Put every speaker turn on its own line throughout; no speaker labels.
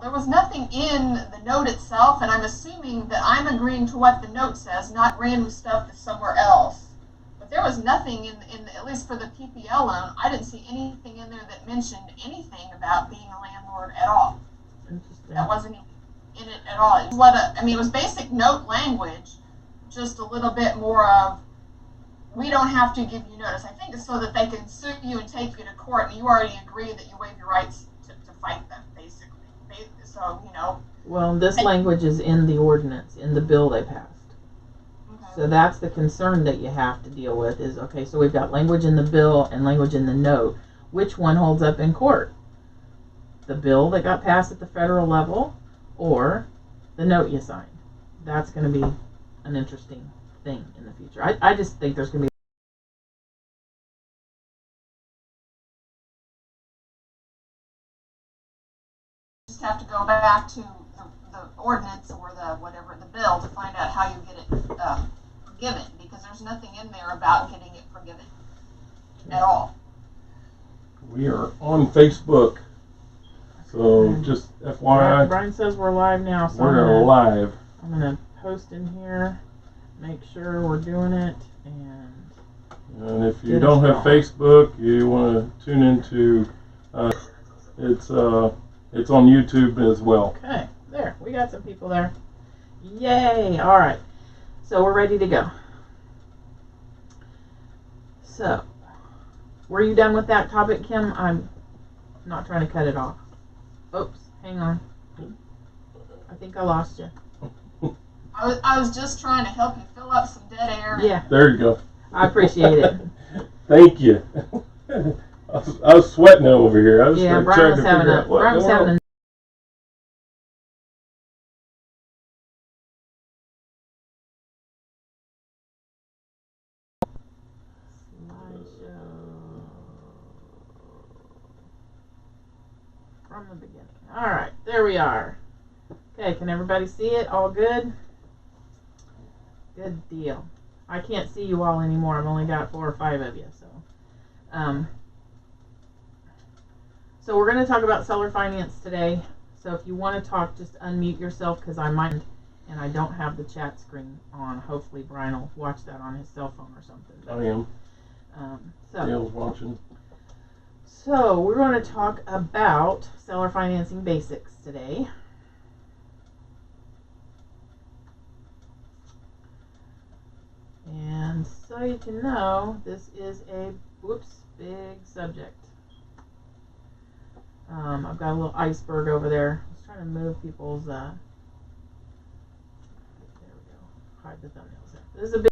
there was nothing in the note itself, and I'm assuming that I'm agreeing to what the note says, not random stuff that's somewhere else. But there was nothing in at least for the PPL loan, I didn't see anything in there that mentioned anything about being a landlord at all.
Interesting.
That wasn't in it at all. It was it was basic note language, just a little bit more of, we don't have to give you notice. I think it's so that they can sue you and take you to court, and you already agree that you waive your rights to fight them, basically. So,
Well, this language is in the ordinance, in the bill they passed.
Okay.
So that's the concern that you have to deal with is, okay, so we've got language in the bill and language in the note. Which one holds up in court? The bill that got passed at the federal level or the note you signed? That's going to be an interesting thing in the future. I just think there's going to be
just have to go back to the ordinance or the bill to find out how you get it forgiven, because there's nothing in there about getting it forgiven at all.
We are on Facebook, so just FYI.
Brian says we're live now, so
we're live.
I'm going to post in here, make sure we're doing it,
and if you don't have Facebook, you want to tune into it's on YouTube as well.
Okay, there, we got some people there. Yay! All right, so we're ready to go. So, were you done with that topic, Kim? I'm not trying to cut it off. Oops, hang on. I think I lost you.
I was just trying to help you fill up some dead air.
Yeah.
There you go.
I appreciate it.
Thank you. I was sweating over here. I was
Brian
trying
was
to
having
figure out what
Brian was having a from the beginning. All right, there we are. Okay, can everybody see it? All good? Good deal. I can't see you all anymore. I've only got 4 or 5 of you, so. So we're going to talk about seller finance today. So if you want to talk, just unmute yourself because I might, and I don't have the chat screen on. Hopefully Brian will watch that on his cell phone or something.
I am. Dale's watching.
So we're going to talk about seller financing basics today. And so you can know, this is a big subject. I've got a little iceberg over there. I was trying to move people's, there we go, hide the thumbnails there. This is a big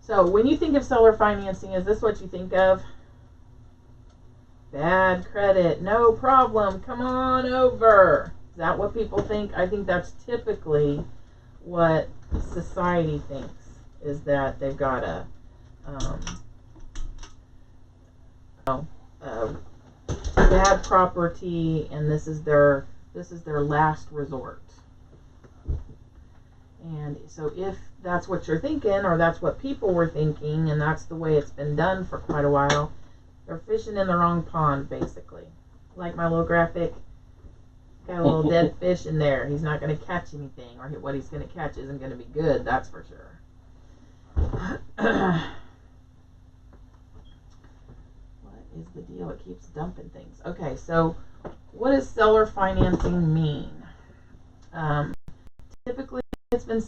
So when you think of seller financing, is this what you think of? Bad credit, no problem, come on over. Is that what people think? I think that's typically what society thinks, is that they've got a bad property and this is their last resort. And so if that's what you're thinking, or that's what people were thinking, and that's the way it's been done for quite a while, they're fishing in the wrong pond, basically. Like my little graphic, got a little dead fish in there. He's not going to catch anything, or what he's going to catch isn't going to be good, that's for sure. What is the deal? It keeps dumping things. Okay, so what does seller financing mean? Typically, it's been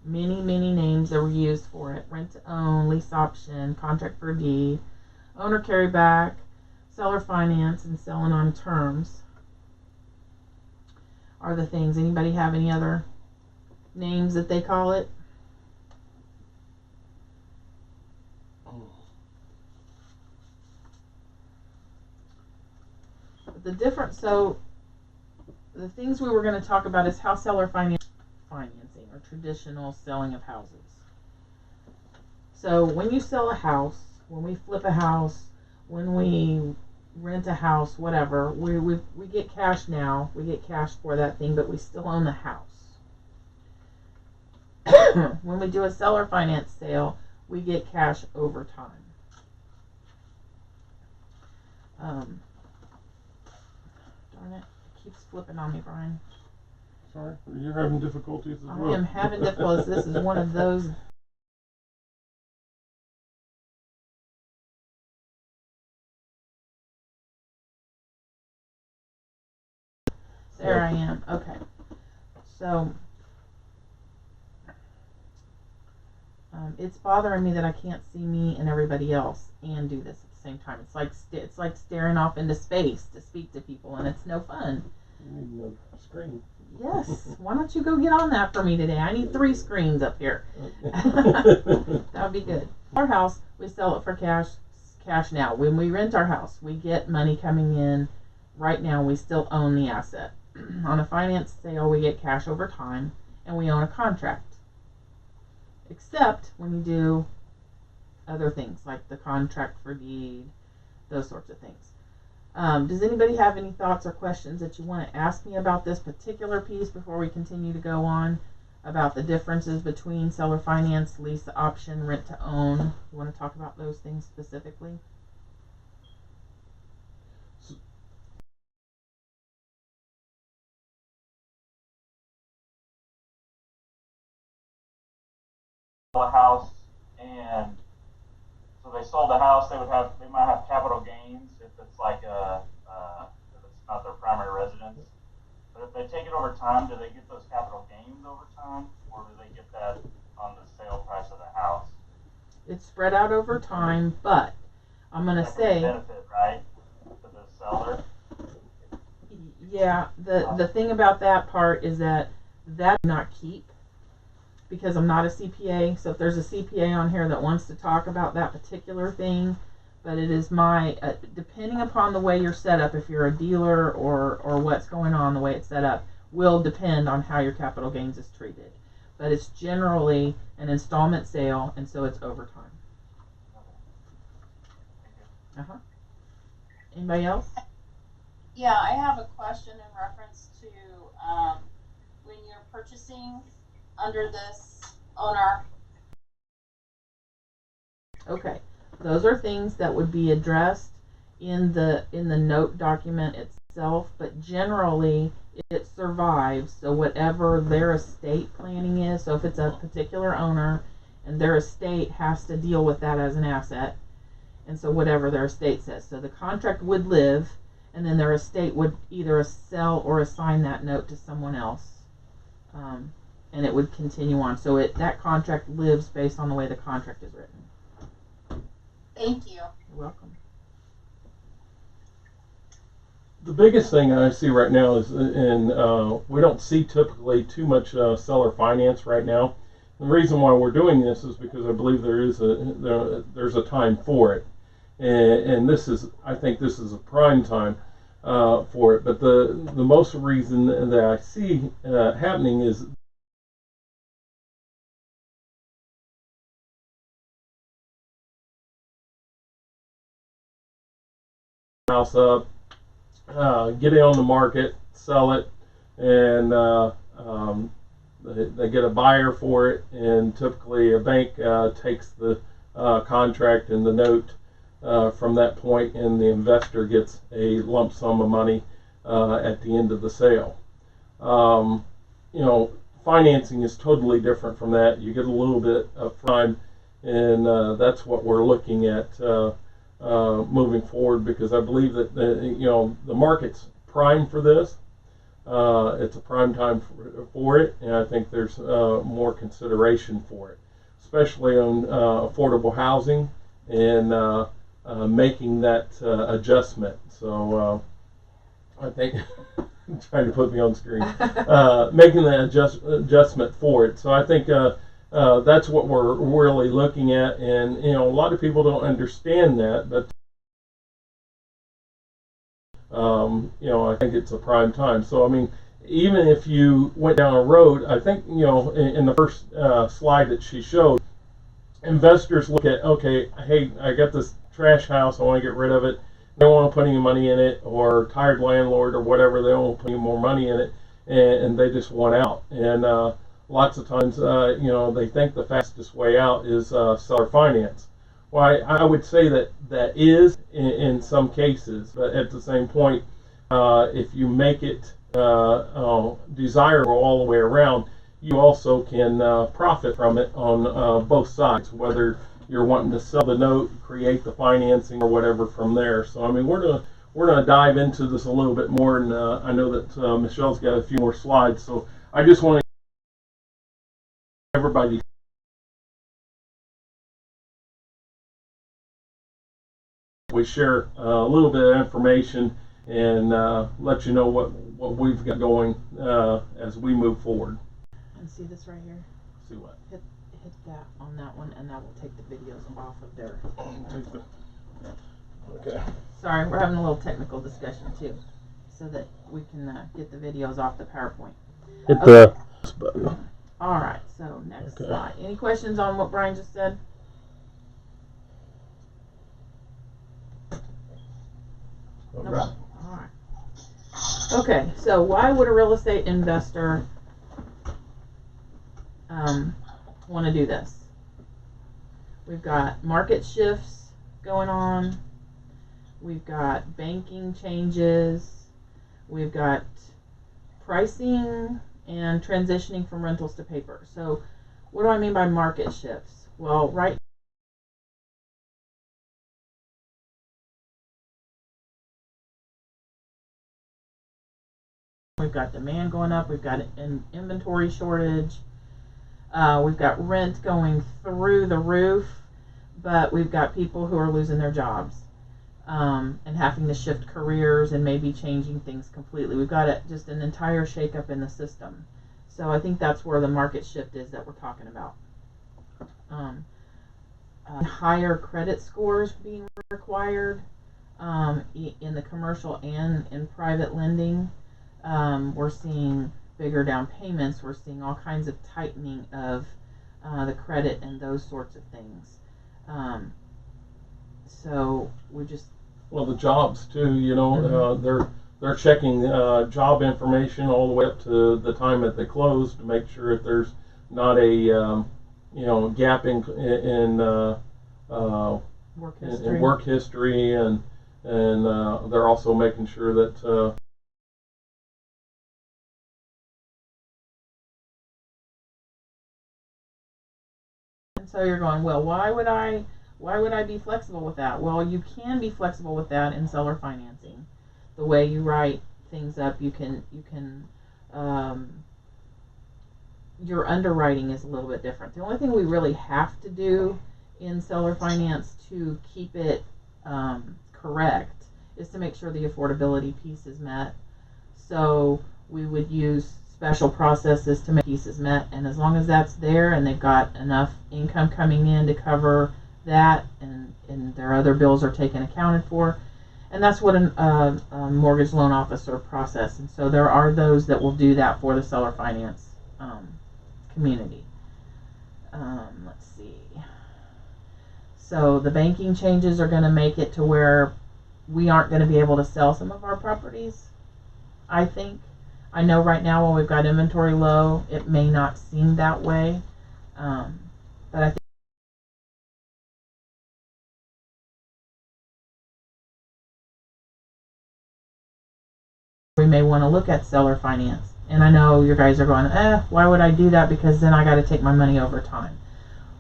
many names that were used for it. Rent to own, lease option, contract for deed, owner carryback, seller finance, and selling on terms are the things. Anybody have any other names that they call it? The difference, so the things we were going to talk about is how seller financing or traditional selling of houses. So when you sell a house, when we flip a house, when we rent a house, whatever, we get cash now. We get cash for that thing, but we still own the house. When we do a seller finance sale, we get cash over time. Darn it, it keeps flipping on me, Brian.
Sorry, you're having difficulties as
I
well.
am having difficulties. This is one of those. There I am. Okay. So, it's bothering me that I can't see me and everybody else and do this at the same time. It's like staring off into space to speak to people, and it's no fun.
You need another screen.
Yes. Why don't you go get on that for me today? I need 3 screens up here. That would be good. Our house, we sell it for cash now. When we rent our house, we get money coming in. Right now, we still own the asset. On a finance sale, we get cash over time, and we own a contract. Except when you do other things, like the contract for deed, those sorts of things. Does anybody have any thoughts or questions that you want to ask me about this particular piece before we continue to go on about the differences between seller finance, lease option, rent to own? You want to talk about those things specifically?
A house, and so they sold the house. They might have capital gains if it's like if it's not their primary residence. But if they take it over time, do they get those capital gains over time, or do they get that on the sale price of the house?
It's spread out over time, but I'm going to
That
say,
benefit, right, to the seller.
yeah, the thing about that part is that I do not keep, because I'm not a CPA. So if there's a CPA on here that wants to talk about that particular thing, but it is my, depending upon the way you're set up, if you're a dealer or what's going on, the way it's set up, will depend on how your capital gains is treated. But it's generally an installment sale, and so it's over time. Uh-huh. Anybody else?
Yeah, I have a question in reference to when you're purchasing under this owner.
Okay, those are things that would be addressed in the note document itself, but generally it survives. So whatever their estate planning is, so if it's a particular owner and their estate has to deal with that as an asset, and so whatever their estate says, so the contract would live, and then their estate would either sell or assign that note to someone else, and it would continue on. So that contract lives based on the way the contract is written.
Thank you.
You're welcome.
The biggest thing I see right now is, and we don't see typically too much seller finance right now. The reason why we're doing this is because I believe there's a time for it, and I think this is a prime time for it. But the most reason that I see happening is house up, get it on the market, sell it, and they get a buyer for it, and typically a bank takes the contract and the note from that point, and the investor gets a lump sum of money at the end of the sale. Financing is totally different from that. You get a little bit of time, and that's what we're looking at moving forward, because I believe that the market's prime for this. It's a prime time for it, and I think there's more consideration for it, especially on affordable housing and making that adjustment. So I think trying to put me on screen, making that adjustment for it. So I think that's what we're really looking at, and a lot of people don't understand that, but I think it's a prime time. So I mean, even if you went down a road, I think in the first slide that she showed, investors look at, okay, hey, I got this trash house, I want to get rid of it, they don't want to put any money in it, or tired landlord or whatever, they don't want to put any more money in it, and they just want out. And lots of times, they think the fastest way out is seller finance. Well, I would say that is in some cases, but at the same point, if you make it desirable all the way around, you also can profit from it on both sides, whether you're wanting to sell the note, create the financing, or whatever from there. So, I mean, we're gonna dive into this a little bit more, and I know that Michelle's got a few more slides, so I just want everybody we share a little bit of information and let you know what we've got going as we move forward.
And see this right here?
See what?
Hit that on that one, and that will take the videos off of there.
Okay.
Sorry, we're having a little technical discussion too, so that we can get the videos off the PowerPoint.
Hit the button.
All right, so next
Okay.
slide. Any questions on what Brian just said?
Okay.
No. All right. Okay, so why would a real estate investor want to do this? We've got market shifts going on. We've got banking changes. We've got pricing and transitioning from rentals to paper. So what do I mean by market shifts? Well, right we've got demand going up. We've got an inventory shortage. We've got rent going through the roof, but we've got people who are losing their jobs and having to shift careers and maybe changing things completely. We've got just an entire shakeup in the system. So I think that's where the market shift is that we're talking about. Higher credit scores being required in the commercial and in private lending. We're seeing bigger down payments. We're seeing all kinds of tightening of the credit and those sorts of things. So we just
the jobs too. They're checking job information all the way up to the time that they close to make sure that there's not a gap in work history, and they're also making sure that
so you're going, well, why would I be flexible with that? Well, you can be flexible with that in seller financing. The way you write things up, you can your underwriting is a little bit different. The only thing we really have to do in seller finance to keep it correct is to make sure the affordability piece is met. So we would use special processes to make pieces met, and as long as that's there and they've got enough income coming in to cover that, and their other bills are taken accounted for, and that's what a mortgage loan officer process. And so there are those that will do that for the seller finance community. Let's see. So the banking changes are going to make it to where we aren't going to be able to sell some of our properties, I think. I know right now while we've got inventory low, it may not seem that way, but I think we may want to look at seller finance. And I know you guys are going, why would I do that? Because then I got to take my money over time.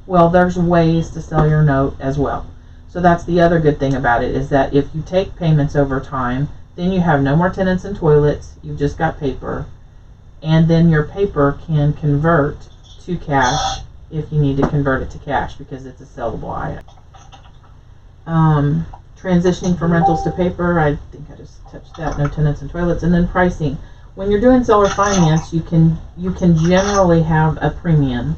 Well, there's ways to sell your note as well. So that's the other good thing about it, is that if you take payments over time, then you have no more tenants and toilets. You've just got paper. And then your paper can convert to cash if you need to convert it to cash because it's a sellable item. Transitioning from rentals to paper, I think I just touched that, no tenants and toilets. And then pricing. When you're doing seller finance, you can generally have a premium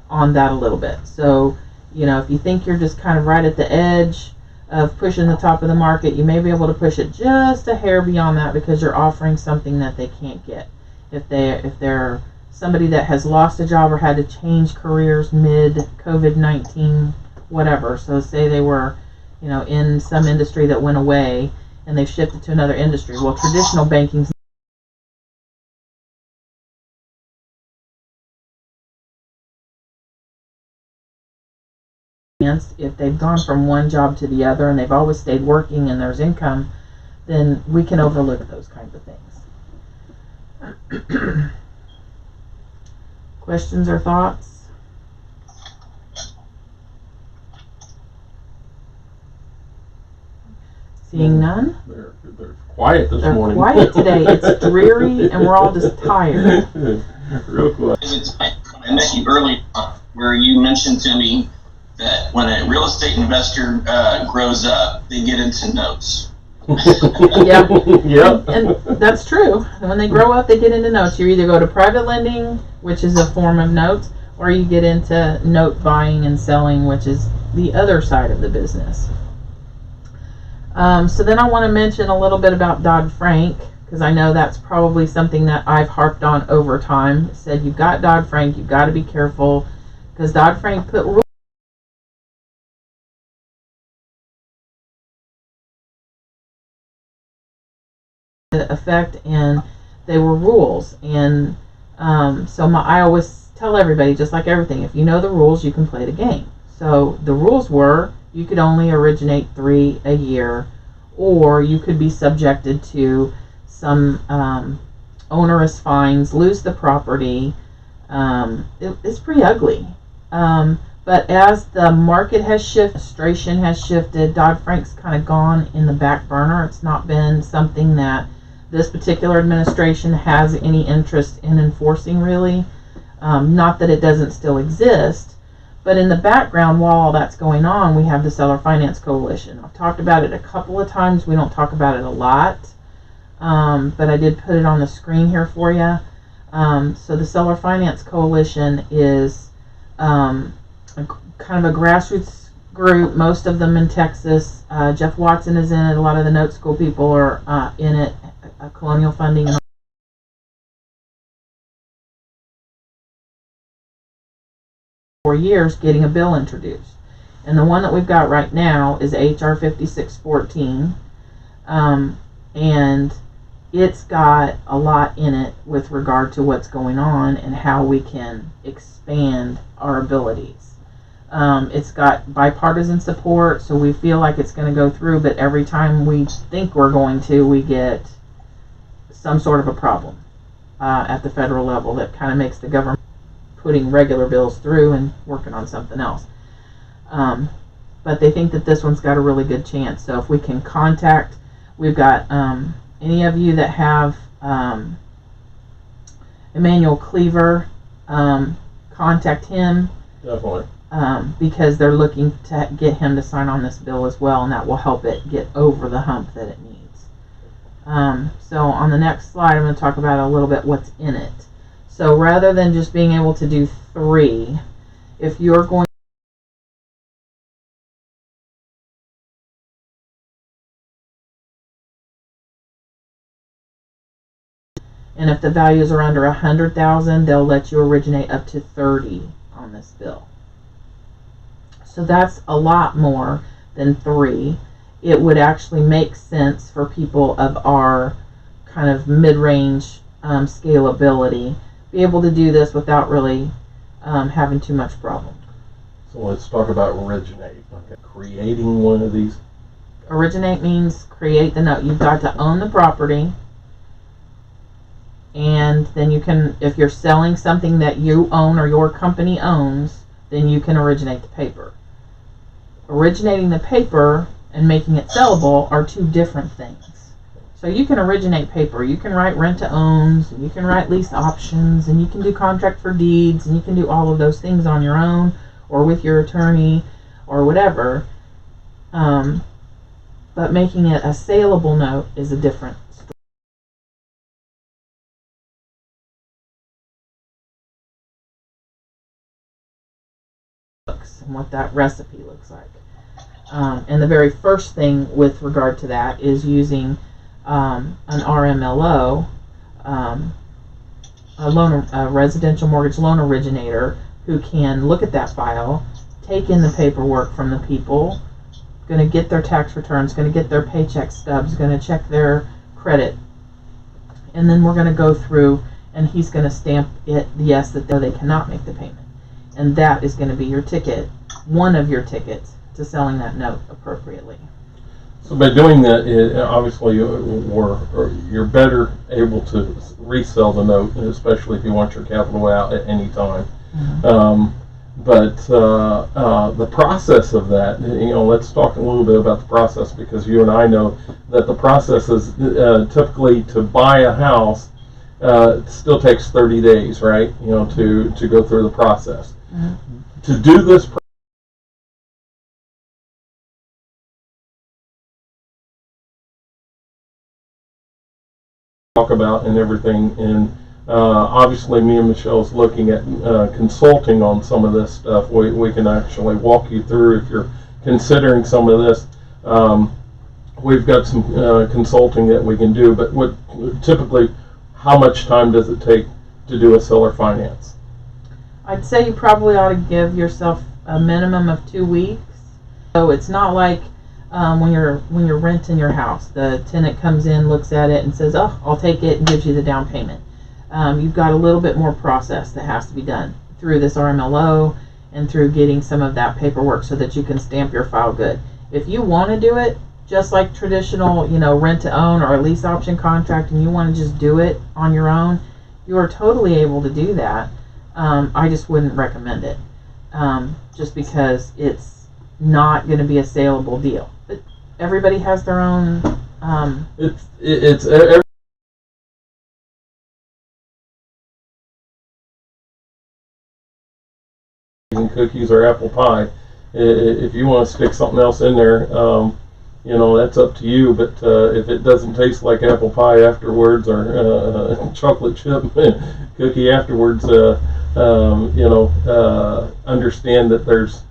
on that a little bit. So, if you think you're just kind of right at the edge of pushing the top of the market, you may be able to push it just a hair beyond that because you're offering something that they can't get. If they're somebody that has lost a job or had to change careers mid COVID-19, whatever. So say they were, in some industry that went away and they've shifted to another industry. Well, traditional banking's if they've gone from one job to the other and they've always stayed working and there's income, then we can overlook those kinds of things. Questions or thoughts? Seeing none?
They're quiet this
They're
morning.
quiet today. It's dreary and we're all just tired.
Real quiet.
It's when I met you earlier, where you mentioned to me that when a real estate investor grows up, they get into notes.
Yeah.
Yep.
And that's true. When they grow up, they get into notes. You either go to private lending, which is a form of notes, or you get into note buying and selling, which is the other side of the business. So then I want to mention a little bit about Dodd-Frank, because I know that's probably something that I've harped on over time. It said you've got Dodd-Frank, you've got to be careful, because Dodd-Frank put rules into effect, and they were rules. And I always tell everybody, just like everything, if you know the rules, you can play the game. So the rules were you could only originate 3 a year, or you could be subjected to some onerous fines, lose the property. It's pretty ugly. But as the market has shifted, administration has shifted, Dodd-Frank's kind of gone in the back burner. It's not been something that this particular administration has any interest in enforcing, really. Not that it doesn't still exist, but in the background, while all that's going on, we have the Seller Finance Coalition. I've talked about it a couple of times. We don't talk about it a lot, but I did put it on the screen here for you. So the Seller Finance Coalition is kind of a grassroots group, most of them in Texas. Jeff Watson is in it. A lot of the note school people are in it. Colonial Funding and for years getting a bill introduced, and the one that we've got right now is HR 5614, and it's got a lot in it with regard to what's going on and how we can expand our abilities. It's got bipartisan support, so we feel like it's going to go through, but every time we think we're going to, we get some sort of a problem at the federal level that kind of makes the government putting regular bills through and working on something else. But they think that this one's got a really good chance. So if we can contact, we've got any of you that have Emmanuel Cleaver, contact him.
Definitely.
Because they're looking to get him to sign on this bill as well, and that will help it get over the hump that it needs. So on the next slide, I'm going to talk about a little bit what's in it. So rather than just being able to do 3, if you're going and if the values are under 100,000, they'll let you originate up to 30 on this bill. So that's a lot more than 3. It would actually make sense for people of our kind of mid-range scalability be able to do this without really having too much problem.
So let's talk about originate. Okay. Creating one of these.
Originate means create the note. You've got to own the property, and then you can, if you're selling something that you own or your company owns, then you can originate the paper. Originating the paper and making it sellable are 2 different things. So you can originate paper, you can write rent-to-owns, and you can write lease options, and you can do contract for deeds, and you can do all of those things on your own or with your attorney or whatever. But making it a saleable note is a different story. And what that recipe looks like. And the very first thing with regard to that is using an RMLO, a residential mortgage loan originator, who can look at that file, take in the paperwork from the people, going to get their tax returns, going to get their paycheck stubs, going to check their credit, and then we're going to go through and he's going to stamp it yes that they cannot make the payment. And that is going to be your ticket, one of your tickets to selling that note appropriately.
So by doing that, obviously you're better able to resell the note, especially if you want your capital out at any time. Mm-hmm. But the process of that, let's talk a little bit about the process, because you and I know that the process is typically to buy a house. It still takes 30 days, right? To go through the process. Mm-hmm. To do this talk about and everything, and obviously me and Michelle's looking at consulting on some of this stuff. We can actually walk you through if you're considering some of this. We've got some consulting that we can do, but what typically, how much time does it take to do a seller finance?
I'd say you probably ought to give yourself a minimum of 2 weeks. So it's not like when you're renting your house, the tenant comes in, looks at it, and says, "Oh, I'll take it," and gives you the down payment. You've got a little bit more process that has to be done through this RMLO and through getting some of that paperwork so that you can stamp your file good. If you want to do it just like traditional, rent to own or a lease option contract, and you want to just do it on your own, you are totally able to do that. I just wouldn't recommend it, just because it's not going to be a saleable deal. But everybody has their own.
It's cookies or apple pie. If you want to stick something else in there, that's up to you. But if it doesn't taste like apple pie afterwards, or chocolate chip cookie afterwards, understand that there's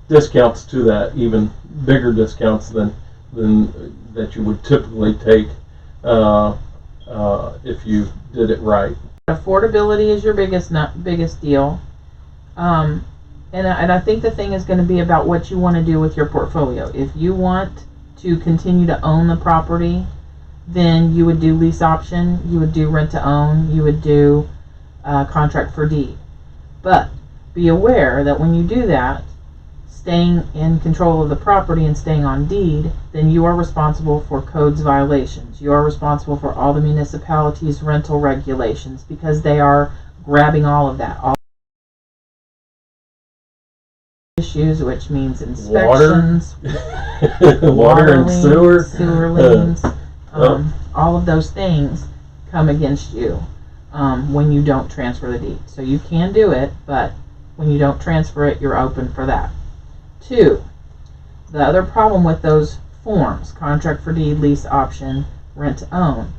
discounts to that, even bigger discounts than that you would typically take if you did it right.
Affordability is your biggest deal, and I think the thing is going to be about what you want to do with your portfolio. If you want to continue to own the property, then you would do lease option, you would do rent to own, you would do contract for deed. But be aware that when you do that, staying in control of the property and staying on deed, then you are responsible for codes violations. You are responsible for all the municipalities' rental regulations, because they are grabbing all of that. All issues, which means inspections,
water and
sewer liens, all of those things come against you when you don't transfer the deed. So you can do it, but when you don't transfer it, you're open for that. 2, the other problem with those forms, contract for deed, lease option, rent to own,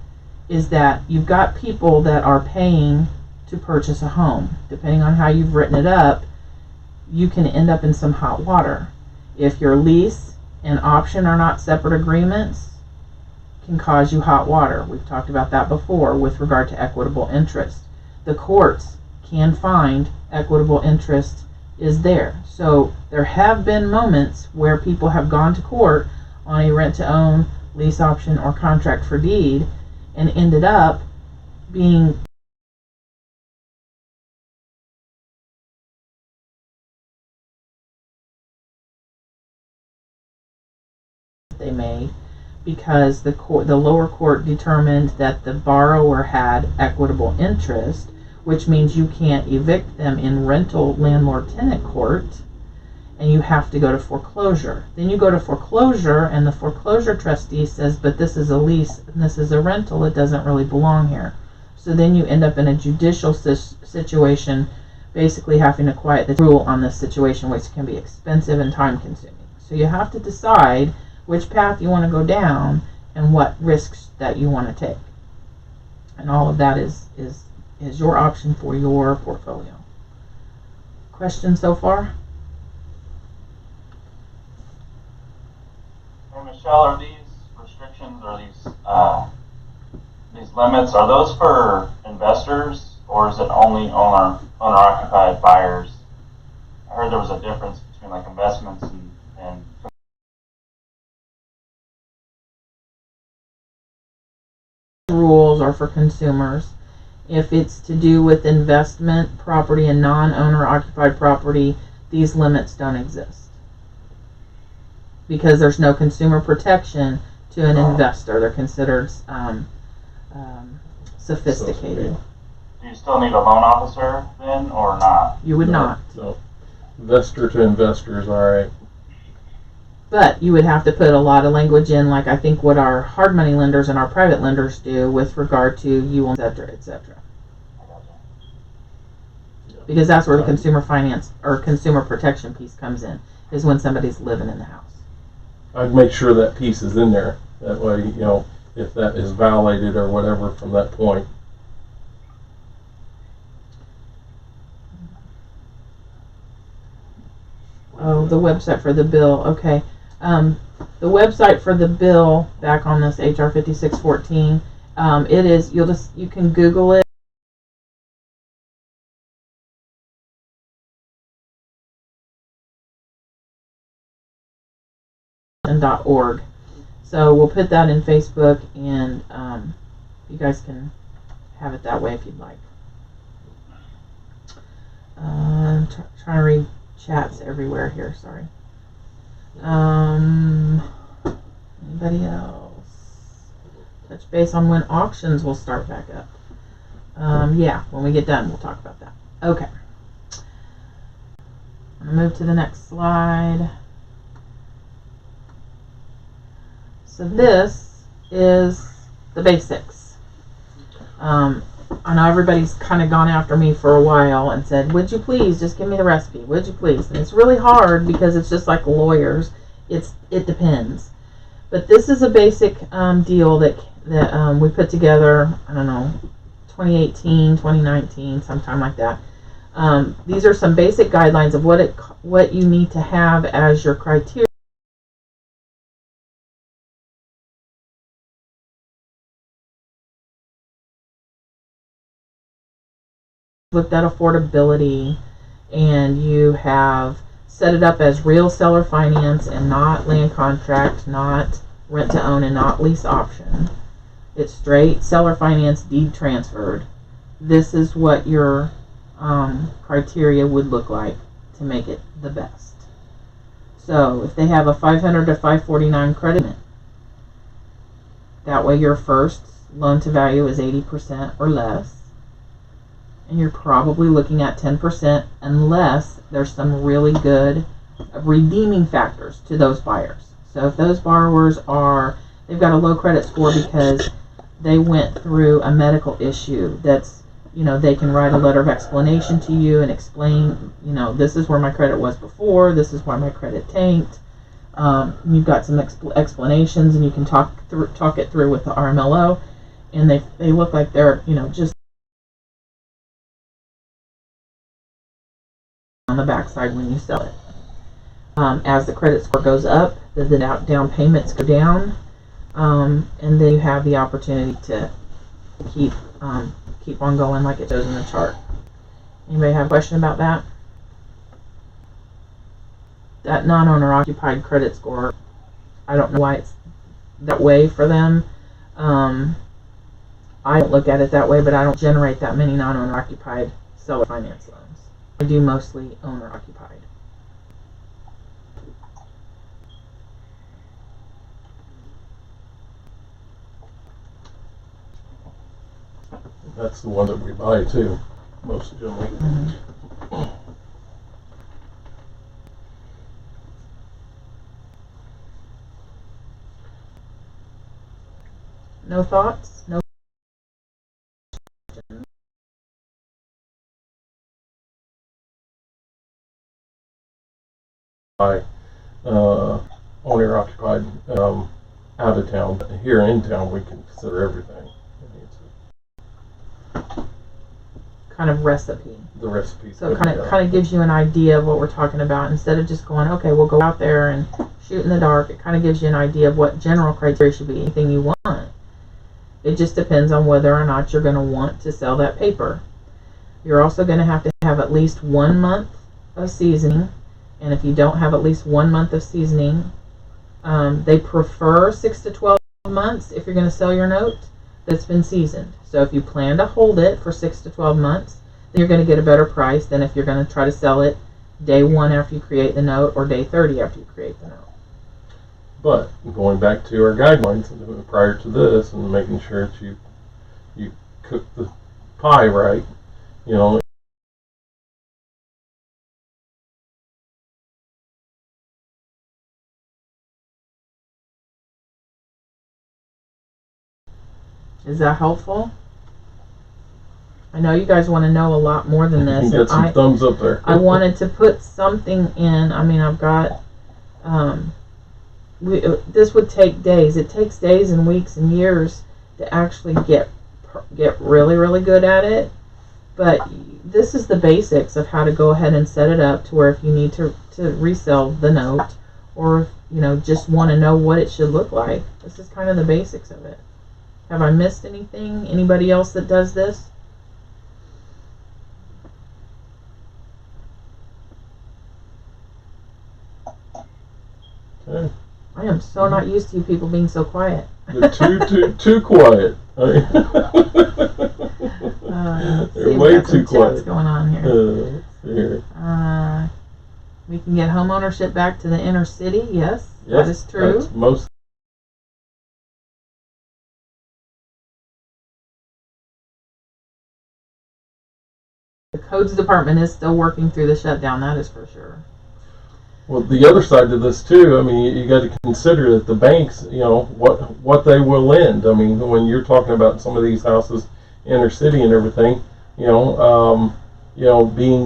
is that you've got people that are paying to purchase a home. Depending on how you've written it up, you can end up in some hot water. If your lease and option are not separate agreements, can cause you hot water. We've talked about that before with regard to equitable interest. The courts can find equitable interest is there. So there have been moments where people have gone to court on a rent to own, lease option, or contract for deed and ended up being they made because the lower court determined that the borrower had equitable interest, which means you can't evict them in rental landlord-tenant court, and you have to go to foreclosure. Then you go to foreclosure, and the foreclosure trustee says, but this is a lease and this is a rental, it doesn't really belong here. So then you end up in a judicial situation, basically having to quiet the rule on this situation, which can be expensive and time-consuming. So you have to decide which path you want to go down and what risks that you want to take. And all of that is your option for your portfolio. Questions so far?
Hey Michelle, are these restrictions or these limits, are those for investors or is it only owner occupied buyers? I heard there was a difference between like investments and
rules are for consumers. If it's to do with investment property and non-owner occupied property, these limits don't exist because there's no consumer protection to an investor. They're considered sophisticated.
Do you still need a loan officer then, or not?
You would not.
No. Investor to investor is all right.
But you would have to put a lot of language in, like I think what our hard money lenders and our private lenders do with regard to you, et cetera, et cetera. Because that's where the consumer finance or consumer protection piece comes in, is when somebody's living in the house.
I'd make sure that piece is in there. That way, you know, if that is violated or whatever from that point.
Oh, the website for the bill. Okay. The website for the bill, back on this HR 5614, it is, you can Google it. .org. So we'll put that in Facebook, and you guys can have it that way if you'd like. Trying to read chats everywhere here. Sorry. Anybody else? Touch base on when auctions will start back up. Yeah, when we get done, we'll talk about that. Okay. I'm gonna move to the next slide. So this is the basics. I know everybody's kind of gone after me for a while and said, would you please just give me the recipe? Would you please? And it's really hard because it's just like lawyers. It depends. But this is a basic deal that we put together, I don't know, 2018, 2019, sometime like that. These are some basic guidelines of what you need to have as your criteria. Looked at affordability, and you have set it up as real seller finance and not land contract, not rent to own, and not lease option. It's straight seller finance, deed transferred. This is what your criteria would look like to make it the best. So if they have a 500 to 549 credit limit, that way your first loan to value is 80% or less. And you're probably looking at 10% unless there's some really good redeeming factors to those buyers. So if those borrowers they've got a low credit score because they went through a medical issue that's, they can write a letter of explanation to you and explain, this is where my credit was before, this is why my credit tanked. You've got some explanations, and you can talk it through with the RMLO, and they look like they're, just on the backside when you sell it. As the credit score goes up, the down payments go down, and then you have the opportunity to keep on going like it shows in the chart. Anybody have a question about that? That non-owner occupied credit score, I don't know why it's that way for them. I don't look at it that way, but I don't generate that many non-owner occupied seller finance loans. I do mostly owner occupied.
That's the one that we buy too, most generally.
Mm-hmm. No thoughts? No.
By owner occupied out of town. Here in town, we can consider everything.
Kind of recipe.
The recipe.
So it kind of gives you an idea of what we're talking about, instead of just going, okay, we'll go out there and shoot in the dark. It kind of gives you an idea of what general criteria should be, anything you want. It just depends on whether or not you're going to want to sell that paper. You're also going to have at least 1 month of seasoning and if you don't have at least 1 month of seasoning, they prefer 6 to 12 months if you're going to sell your note that's been seasoned. So if you plan to hold it for 6 to 12 months, then you're going to get a better price than if you're going to try to sell it day 1 after you create the note or day 30 after you create the note.
But going back to our guidelines prior to this and making sure that you cook the pie right, you know.
Is that helpful? I know you guys want to know a lot more than this.
You can get some thumbs up there.
I wanted to put something in. I mean, I've got. This would take days. It takes days and weeks and years to actually get really, really good at it. But this is the basics of how to go ahead and set it up to where if you need to resell the note, or just want to know what it should look like. This is kind of the basics of it. Have I missed anything? Anybody else that does this?
Okay.
I am so not used to you people being so quiet.
They're too quiet. They're way too quiet.
What's going on here? We can get home ownership back to the inner city. Yes, that is true.
That's most.
The codes department is still working through the shutdown. That is for sure.
Well, the other side of this too, I mean, you got to consider that the banks, what they will lend. I mean, when you're talking about some of these houses, inner city and everything, being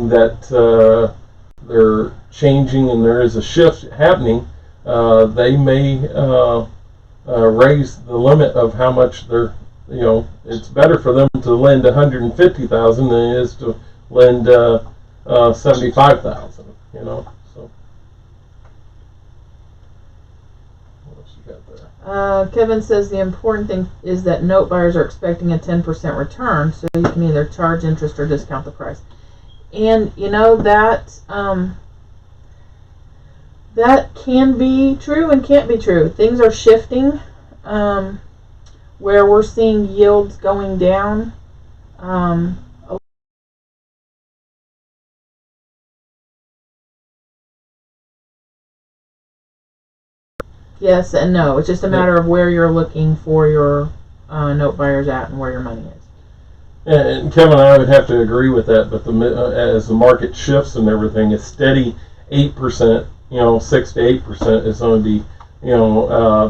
that they're changing and there is a shift happening, they may raise the limit of how much they're. It's better for them to lend $150,000 than it is to lend $75,000. So.
Kevin says the important thing is that note buyers are expecting a 10% return, so you can either charge interest or discount the price. And that can be true and can't be true. Things are shifting, where we're seeing yields going down. Yes and no. It's just a matter of where you're looking for your note buyers at and where your money is.
And Kevin and I would have to agree with that, but as the market shifts and everything, a steady 8%, 6 to 8% is going to be,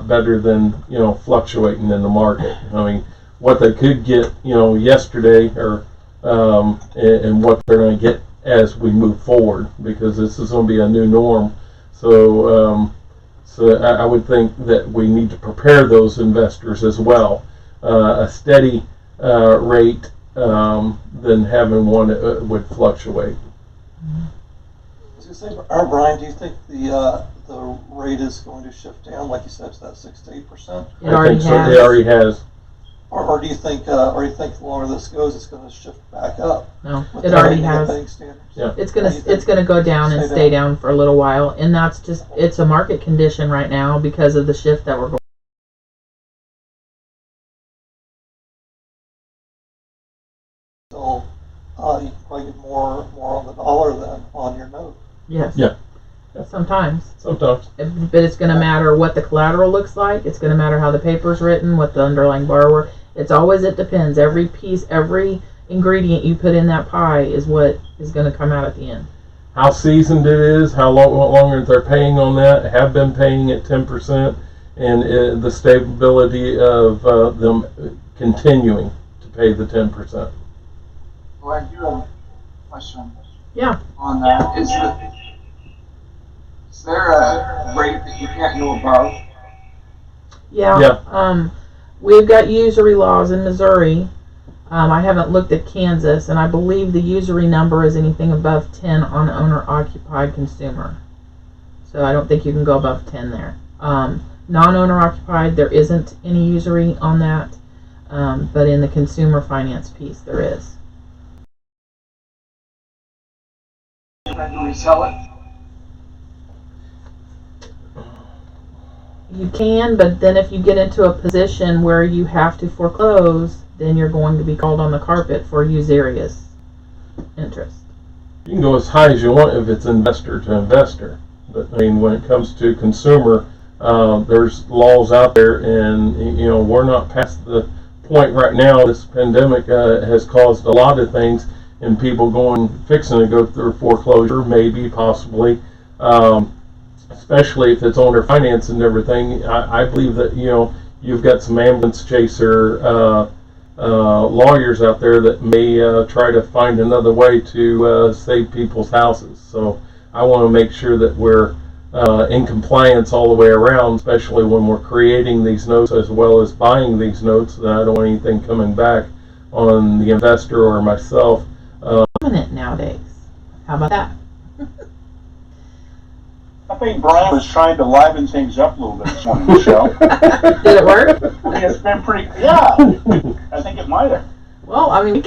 better than, fluctuating in the market. I mean, what they could get, yesterday or and what they're going to get as we move forward, because this is going to be a new norm. So I would think that we need to prepare those investors as well. A steady rate than having one that would fluctuate.
I was going to say, Brian, do you think the rate is going to shift down, like you said, to that 6 to 8%?
I think so. It already has.
Or do you think, the longer this goes, it's going to shift back up?
No, it already has.
Yeah.
It's gonna go down and stay down for a little while, and that's just it's a market condition right now because of the shift that we're going.
So you can probably get more on the dollar than on your note.
Yes.
Yeah.
Sometimes.
But
it's going to matter what the collateral looks like. It's going to matter how the paper's written, what the underlying borrower. It depends. Every piece, every ingredient you put in that pie is what is going to come out at the end.
How seasoned it is, how long they're paying on that, have been paying at 10%, and the stability of them continuing to pay the 10%.
Well, I do have a question.
Yeah.
On that, is there a rate that you can't go above?
Yeah. We've got usury laws in Missouri. I haven't looked at Kansas, and I believe the usury number is anything above 10 on owner-occupied consumer. So I don't think you can go above 10 there. Non-owner-occupied, there isn't any usury on that, but in the consumer finance piece, there is.
Can you resell it?
You can, but then if you get into a position where you have to foreclose, then you're going to be called on the carpet for usurious interest.
You can go as high as you want if it's investor to investor. But I mean, when it comes to consumer, there's laws out there, and we're not past the point right now. This pandemic has caused a lot of things, and people fixing to go through foreclosure, maybe, possibly, especially if it's owner finance and everything. I believe that you've got some ambulance chaser lawyers out there that may try to find another way to save people's houses. So I want to make sure that we're in compliance all the way around, especially when we're creating these notes as well as buying these notes. That I don't want anything coming back on the investor or myself.
Dominant nowadays. How about that?
I think Brian was trying to liven things up a little bit this morning, Michelle.
Did it work?
It's been pretty, yeah. I think it might have.
Well, I mean,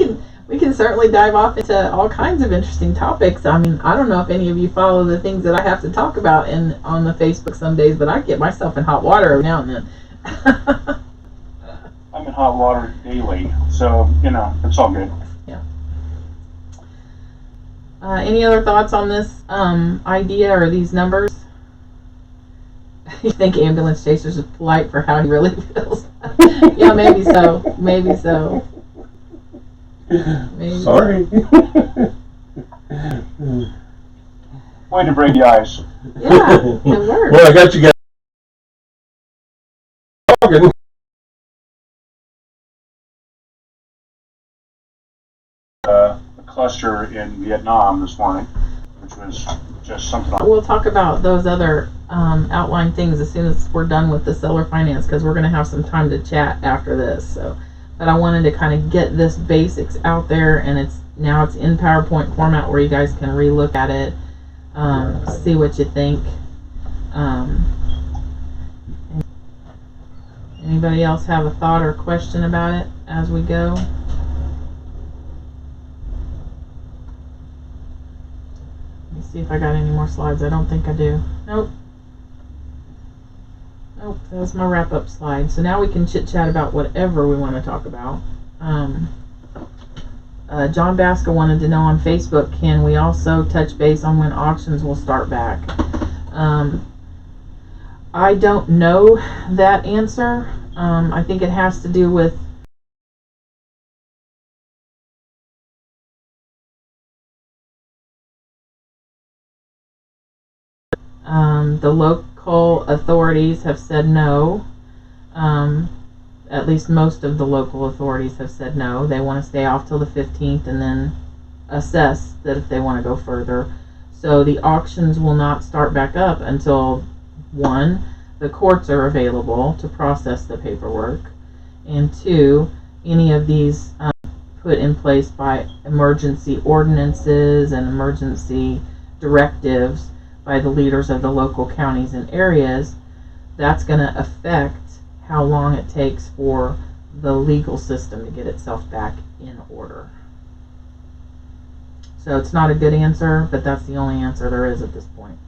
we can certainly dive off into all kinds of interesting topics. I mean, I don't know if any of you follow the things that I have to talk about on the Facebook some days, but I get myself in hot water every now and then.
I'm in hot water daily, so, it's all good.
Yeah. Any other thoughts on this idea or these numbers? You think ambulance chasers is polite for how he really feels? Yeah, maybe so. Maybe so. Maybe
Sorry.
Way to break the ice.
Yeah, it works.
Well, I got you guys talking.
A cluster in Vietnam this morning, which was just something.
We'll talk about those other outline things as soon as we're done with the seller finance, because we're going to have some time to chat after this. So, but I wanted to kind of get this basics out there, and it's in PowerPoint format where you guys can relook at it, see what you think. Anybody else have a thought or question about it as we go? Let me see if I got any more slides. I don't think I do. Nope. Nope, that was my wrap-up slide. So now we can chit-chat about whatever we want to talk about. John Baska wanted to know on Facebook, can we also touch base on when auctions will start back? I don't know that answer. I think it has to do with the local authorities have said no. At least most of the local authorities have said no. They want to stay off till the 15th and then assess that if they want to go further. So the auctions will not start back up until, one, the courts are available to process the paperwork, and two, any of these put in place by emergency ordinances and emergency directives by the leaders of the local counties and areas, that's going to affect how long it takes for the legal system to get itself back in order. So it's not a good answer, but that's the only answer there is at this point.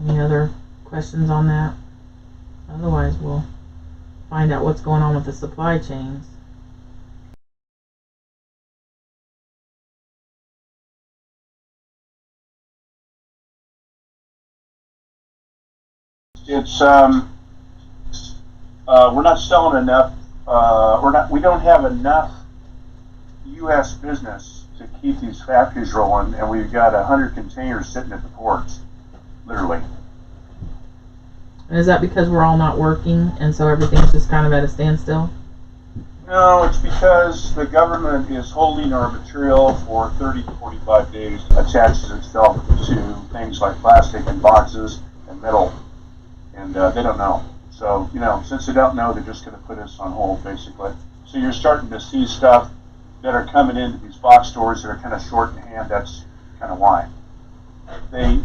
Any other questions on that? Otherwise, we'll find out what's going on with the supply chains.
It's we're not selling enough. We don't have enough U.S. business to keep these factories rolling, and we've got 100 containers sitting at the ports, literally.
And is that because we're all not working, and so everything's just kind of at a standstill?
No, it's because the government is holding our material for 30 to 45 days, attaches itself to things like plastic and boxes and metal, and they don't know. So, since they don't know, they're just going to put us on hold, basically. So you're starting to see stuff that are coming into these box stores that are kind of short in hand. That's kind of why. They,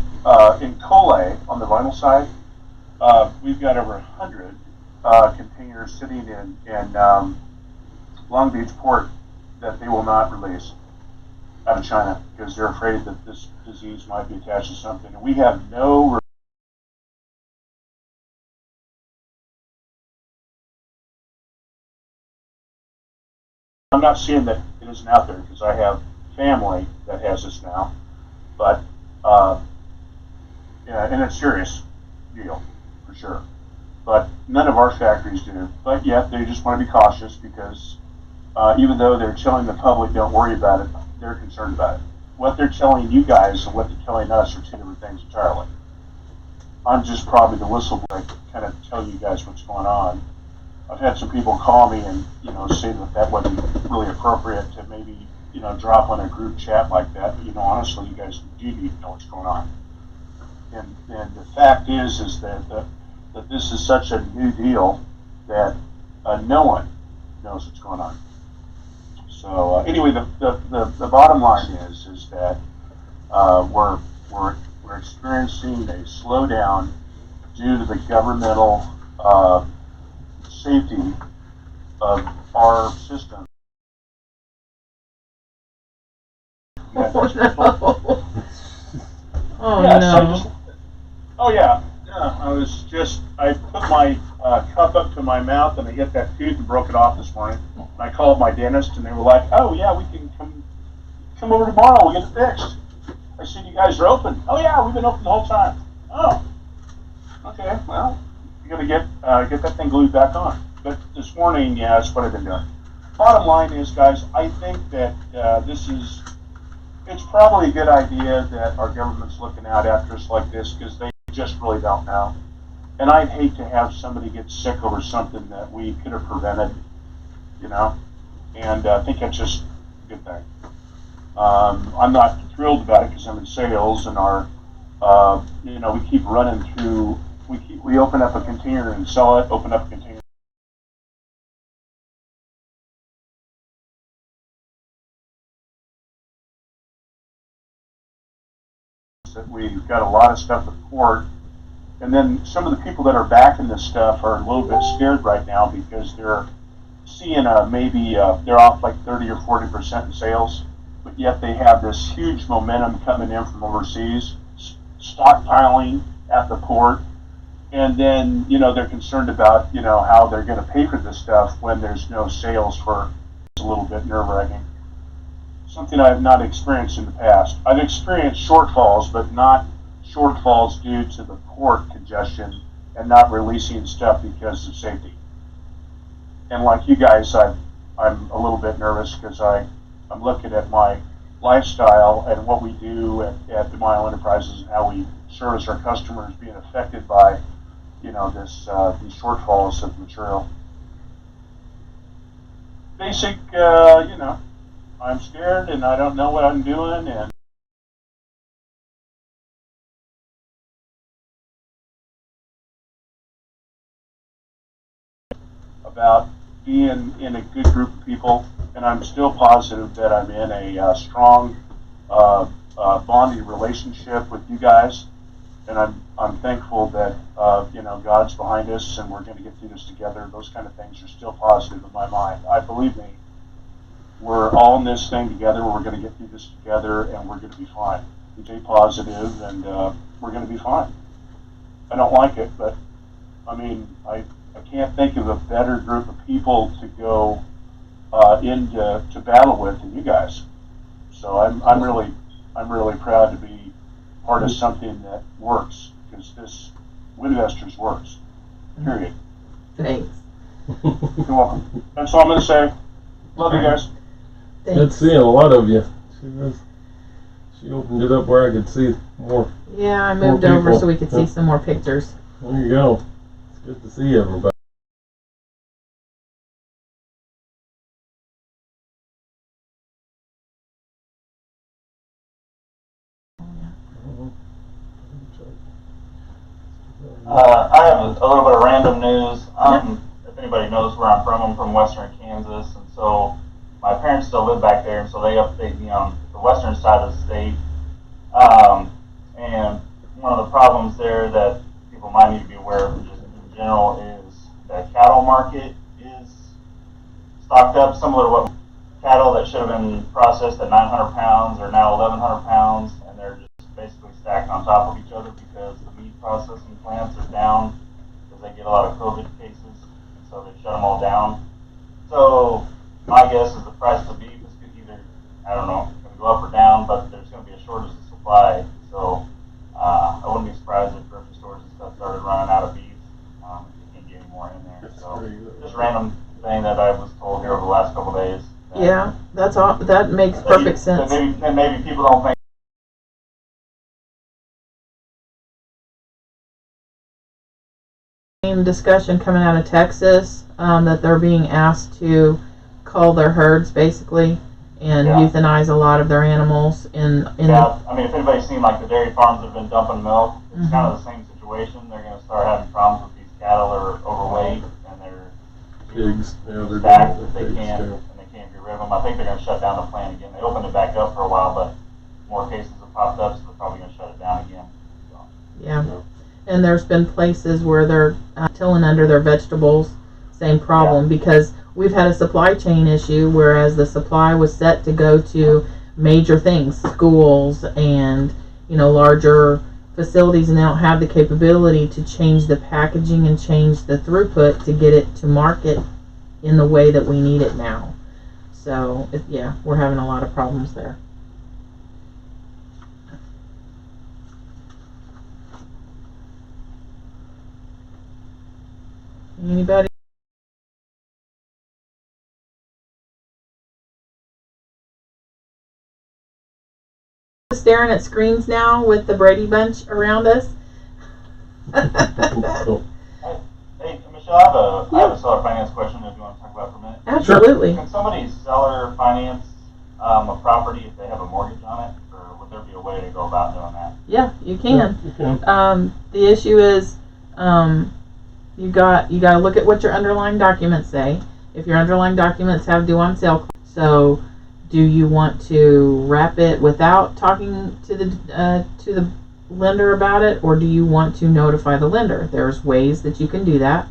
in Cole, on the vinyl side, we've got over 100 containers sitting in Long Beach port that they will not release. out of China because they're afraid that this disease might be attached to something. And we have no. I'm not saying that it isn't out there because I have family that has this now, but yeah, and it's a serious deal for sure. But none of our factories do. But yet they just want to be cautious because even though they're telling the public don't worry about it, they're concerned about it. What they're telling you guys and what they're telling us are two different things entirely. I'm just probably the whistleblower to kind of tell you guys what's going on. I've had some people call me and say that wasn't really appropriate to maybe drop on a group chat like that. But honestly, you guys do need to know what's going on. And the fact is that this is such a new deal that no one knows what's going on. So anyway, the bottom line is that we're experiencing a slowdown due to the governmental safety of our system.
Oh
Yes,
no.
Oh yeah. I put my cup up to my mouth and I hit that tooth and broke it off this morning. And I called my dentist and they were like, "Oh yeah, we can come over tomorrow. We'll get it fixed." I said, "You guys are open?" "Oh yeah, we've been open the whole time." "Oh, okay. Well, you're gonna get that thing glued back on." But this morning, yeah, that's what I've been doing. Bottom line is, guys, I think that it's probably a good idea that our government's looking out after us like this because they just really don't know. And I'd hate to have somebody get sick over something that we could have prevented, and I think that's just a good thing. I'm not thrilled about it because I'm in sales and we keep running through, we open up a container and sell it, open up a container. That we've got a lot of stuff at port, and then some of the people that are backing this stuff are a little bit scared right now because they're seeing they're off like 30 or 40% in sales, but yet they have this huge momentum coming in from overseas, stockpiling at the port, and then they're concerned about how they're going to pay for this stuff when there's no sales for. It's a little bit nerve-wracking. Something I have not experienced in the past. I've experienced shortfalls, but not shortfalls due to the port congestion and not releasing stuff because of safety. And like you guys, I'm a little bit nervous because I'm looking at my lifestyle and what we do at the Mile Enterprises and how we service our customers being affected by these shortfalls of material. Basic, I'm scared and I don't know what I'm doing and about being in a good group of people, and I'm still positive that I'm in a strong bonding relationship with you guys, and I'm thankful that God's behind us and we're going to get through this together. Those kind of things are still positive in my mind. Believe me, we're all in this thing together. We're going to get through this together, and we're going to be fine. We stay positive, and we're going to be fine. I don't like it, but I can't think of a better group of people to go into battle with than you guys. So I'm really proud to be part of something that works because this WinVestors works. Period.
Thanks.
You're welcome. That's all I'm going to say. Love you guys.
Good seeing a lot of you. She opened it up where I could see more.
Yeah, I moved over so we could see some more pictures.
There you go. It's good to see everybody.
I have a little bit of random news. If anybody knows where I'm from western Kansas, and so my parents still live back there, and so they update me on the western side of the state. And one of the problems there that people might need to be aware of just in general is that cattle market is stocked up similar to what cattle that should have been processed at 900 pounds are now 1,100 pounds, and they're just basically stacked on top of each other because the meat processing plants are down because they get a lot of COVID cases, so they shut them all down. So my guess is the price of the beef is either, I don't know, going to go up or down, but there's going to be a shortage of supply. So I wouldn't be surprised if grocery stores and stuff started running out of beef. If you can't get any more in there. So just random thing that I was told here over the last couple of days.
Yeah, that's all. That makes perfect sense.
Maybe people don't think.
Discussion coming out of Texas that they're being asked to cull their herds basically and euthanize a lot of their animals
I mean, if anybody's seen like the dairy farms that have been dumping milk, it's kind of the same situation. They're going to start having problems with these cattle that are overweight and they're
pigs. Yeah, they're
stacked
doing
that they
pigs
can't
too.
and they can't get rid of them. I think they're going to shut down the plant again. They opened it back up for a while, but more cases have popped up, so they're probably going to shut it down again. So.
Yeah. And there's been places where they're tilling under their vegetables, same problem, because we've had a supply chain issue, whereas the supply was set to go to major things, schools and, larger facilities, and they don't have the capability to change the packaging and change the throughput to get it to market in the way that we need it now. So, we're having a lot of problems there. Anybody? Staring at screens now with the Brady Bunch around us.
Hey, Michelle, I have a seller finance question if you want to talk about it for a minute.
Absolutely.
Can somebody seller finance a property if they have a mortgage on it, or would there be a way to go about doing that?
Yeah, you can.
Yeah, you can.
The issue is you got to look at what your underlying documents say. If your underlying documents have due on sale, so do you want to wrap it without talking to the lender about it, or do you want to notify the lender? There's ways that you can do that.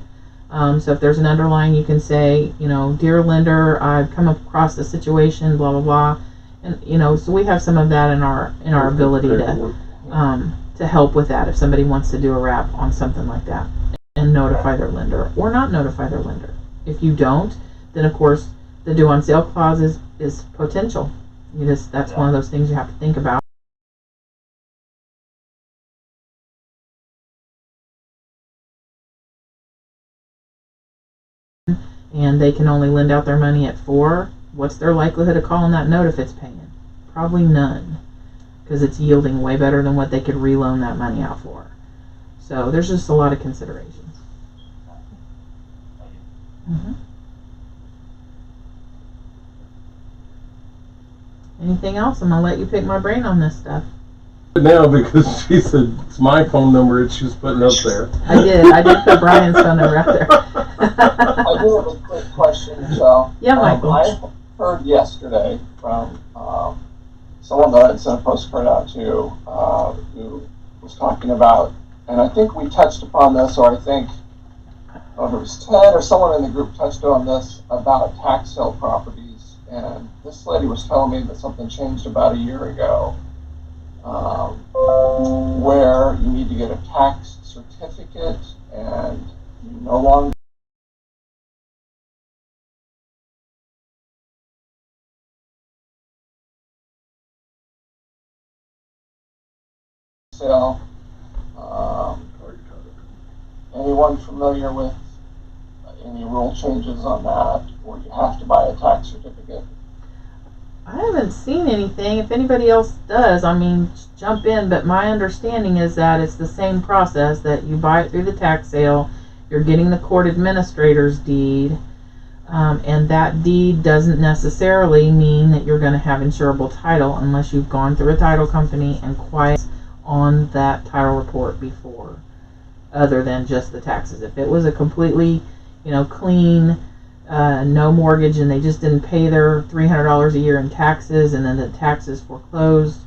So if there's an underlying, you can say, dear lender, I've come across the situation, blah blah blah, and so we have some of that in our ability to help with that if somebody wants to do a wrap on something like that and notify their lender or not notify their lender. If you don't, then of course the due on sale clause is potential. That's one of those things you have to think about. And they can only lend out their money at 4. What's their likelihood of calling that note if it's paying? Probably none, because it's yielding way better than what they could reloan that money out for. So there's just a lot of considerations. Mm-hmm. Anything else? I'm gonna let you pick my brain on this stuff.
Now, because she said it's my phone number that she was putting up there.
I did put Brian's phone number up there.
I do have a quick question, Michelle.
Yeah, Michael.
I heard yesterday from someone that I had sent a postcard out to who was talking about, and I think we touched upon this, or I think it was Ted or someone in the group touched on this about tax sale properties, and this lady was telling me that something changed about a year ago, where you need to get a tax certificate and you no longer sale. Anyone familiar with any rule changes on that, or you have to buy a tax certificate?
I haven't seen anything. If anybody else does, jump in. But my understanding is that it's the same process, that you buy it through the tax sale, you're getting the court administrator's deed, and that deed doesn't necessarily mean that you're going to have insurable title unless you've gone through a title company and quiet on that title report before, other than just the taxes. If it was a completely, clean, no mortgage, and they just didn't pay their $300 a year in taxes, and then the taxes foreclosed,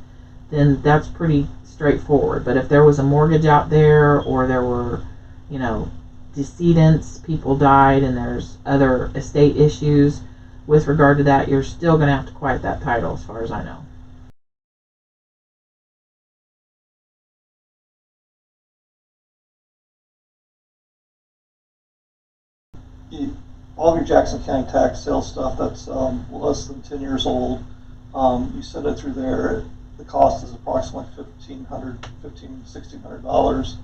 then that's pretty straightforward. But if there was a mortgage out there, or there were, decedents, people died, and there's other estate issues, with regard to that, you're still going to have to quiet that title, as far as I know.
All of your Jackson County tax sale stuff that's less than 10 years old, you send it through there. The cost is approximately $1,600,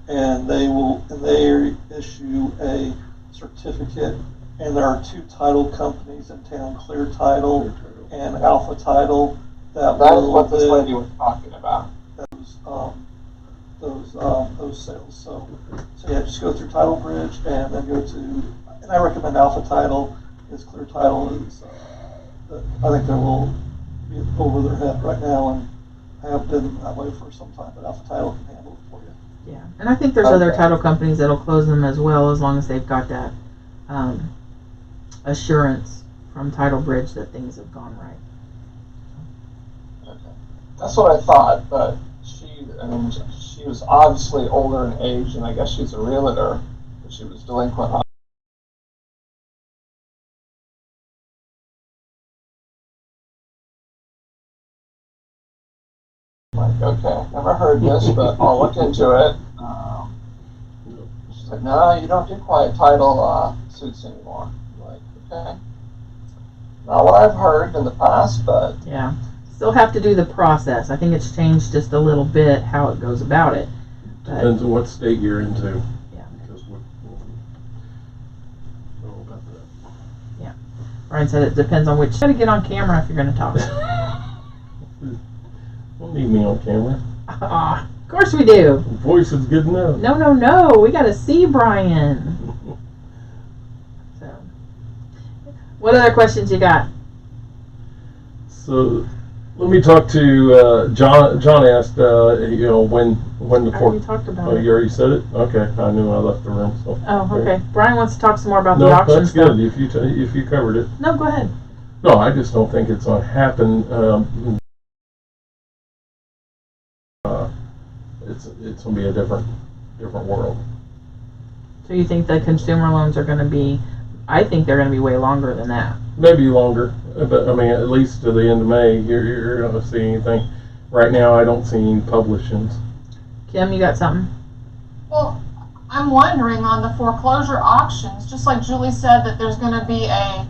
and they issue a certificate. And there are 2 title companies in town, Clear Title and Alpha Title,
That's what this lady was talking about.
Those sales. So yeah, just go through Title Bridge and then go to, and I recommend Alpha Title. Because Clear Title is, I think they're a little bit over their head right now, and have been that way for some time. But Alpha Title can handle it for you.
Yeah, and I think there's other title companies that'll close them as well, as long as they've got that assurance from Title Bridge that things have gone right.
Okay. That's what I thought, but she was obviously older in age, and I guess she's a realtor, but she was delinquent on. Like, okay, never heard this, but I'll look into it. She's like, no, you don't do quiet title suits anymore. I'm like, okay. Not what I've heard in the past, but
yeah, still have to do the process. I think it's changed just a little bit how it goes about it. But,
depends on what state you're into.
Yeah.
Because about that.
Yeah. Brian said it depends on which. You got to get on camera if you're going to talk.
Don't need me on camera.
Of course we do.
The voice is good enough.
No. We got to see Brian. So, what other questions you got?
So, let me talk to John. John asked, when the court.
We talked about
Oh,
it.
you already said it. Okay, I knew I left the room. So.
Oh, okay. Brian wants to talk some more about
No,
the auction
that's
stuff.
good. If you covered it.
No, go ahead.
No, I just don't think it's going to happen. It's going to be a different world.
So you think the consumer loans are going to be? I think they're going to be way longer than that.
Maybe longer, but I mean, at least to the end of May, you're going to see anything. Right now, I don't see any publishings.
Kim, you got something?
Well, I'm wondering on the foreclosure auctions, just like Julie said that there's going to be a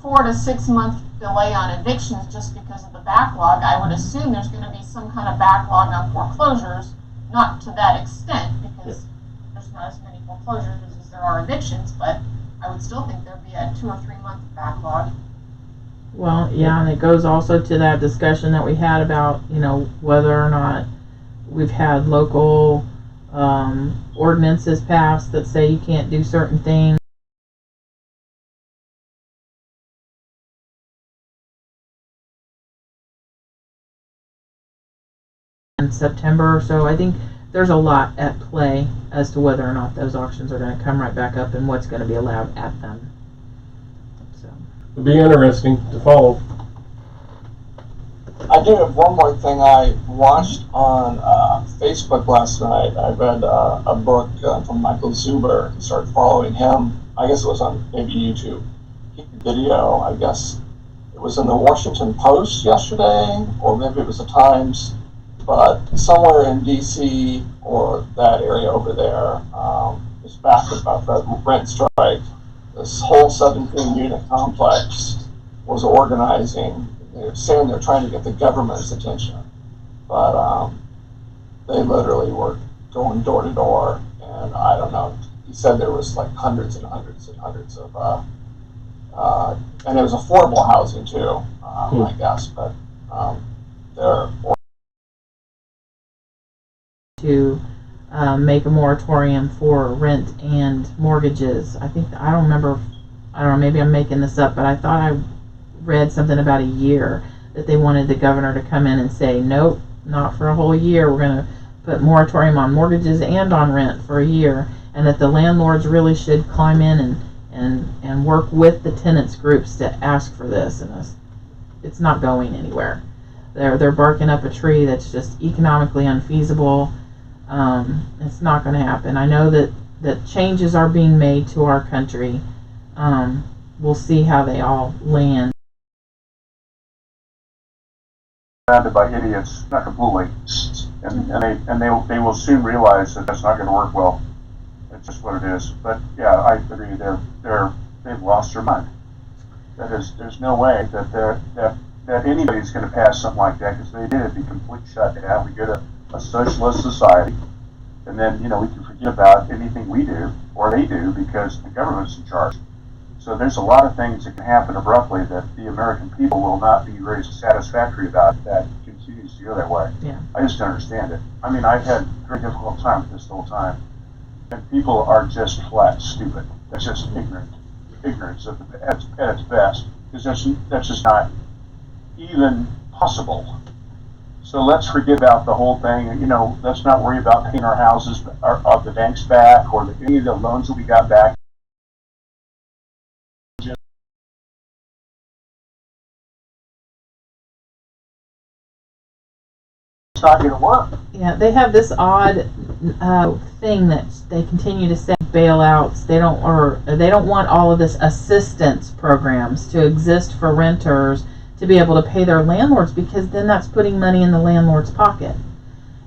4 to 6 month delay on evictions just because of the backlog. I would assume there's going to be some kind of backlog on foreclosures, not to that extent because there's not as many foreclosures as there are evictions, but I would still think there'd be a 2 or 3 month backlog.
Well, yeah, and it goes also to that discussion that we had about, whether or not we've had local ordinances passed that say you can't do certain things. In September or so, I think there's a lot at play as to whether or not those auctions are going to come right back up and what's going to be allowed at them. So
It'll be interesting to follow.
I do have one more thing. I watched on Facebook last night. I read a book from Michael Zuber and started following him. I guess it was on maybe YouTube. Video, I guess it was in the Washington Post yesterday, or maybe it was the Times, but somewhere in DC or that area over there, is back about the rent strike. This whole 17-unit complex was organizing. They're saying they're trying to get the government's attention, but they literally were going door to door, and I don't know. He said there was like hundreds and hundreds and hundreds of, and it was affordable housing too, I guess. But they're
to make a moratorium for rent and mortgages. I don't know, maybe I'm making this up, but I thought I read something about a year that they wanted the governor to come in and say, nope, not for a whole year. We're going to put moratorium on mortgages and on rent for a year, and that the landlords really should climb in and work with the tenants groups to ask for this. And it's not going anywhere. They're barking up a tree that's just economically unfeasible. It's not going to happen. I know that changes are being made to our country, we'll see how they all land.
Surrounded by idiots, not completely, and they will soon realize that that's not going to work well. It's just what it is. But yeah, I agree. They've lost their mind. There's no way that anybody's going to pass something like that, because they did, it'd be complete shutdown. We go to a socialist society, and then we can forget about anything we do or they do because the government's in charge. So there's a lot of things that can happen abruptly that the American people will not be very satisfactory about if that continues to go that way.
Yeah.
I just don't understand it. I mean, I've had a very difficult time with this the whole time. And people are just flat stupid. That's just ignorance at its best. Because that's just not even possible. So let's forget about the whole thing. Let's not worry about paying our houses, the banks back, or any of the loans that we got back. It's not going to work.
Yeah, they have this odd thing that they continue to say bailouts. They don't want all of this assistance programs to exist for renters to be able to pay their landlords, because then that's putting money in the landlord's pocket.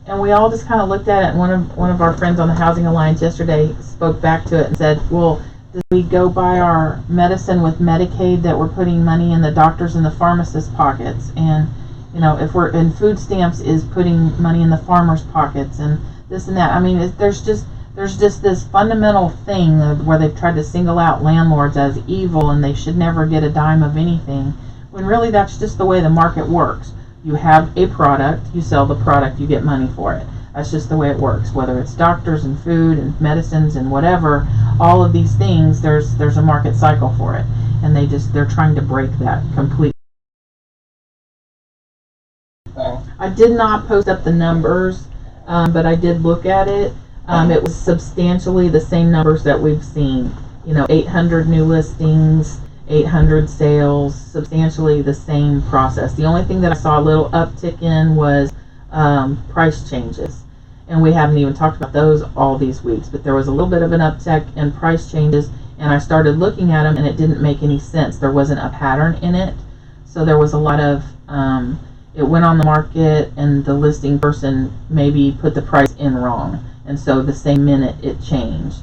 And we all just kind of looked at it, and one of our friends on the Housing Alliance yesterday spoke back to it and said, well, did we go buy our medicine with Medicaid that we're putting money in the doctors and the pharmacists' pockets? And if we're in food stamps is putting money in the farmers' pockets and this and that. I mean, there's just this fundamental thing where they've tried to single out landlords as evil and they should never get a dime of anything, when really that's just the way the market works. You have a product, you sell the product, you get money for it. That's just the way it works. Whether it's doctors and food and medicines and whatever, all of these things, there's a market cycle for it, and they're trying to break that completely. I did not post up the numbers, but I did look at it. It was substantially the same numbers that we've seen. 800 new listings, 800 sales, substantially the same process. The only thing that I saw a little uptick in was price changes. And we haven't even talked about those all these weeks, but there was a little bit of an uptick in price changes, and I started looking at them and it didn't make any sense. There wasn't a pattern in it. So there was a lot of, it went on the market and the listing person maybe put the price in wrong. And so the same minute it changed.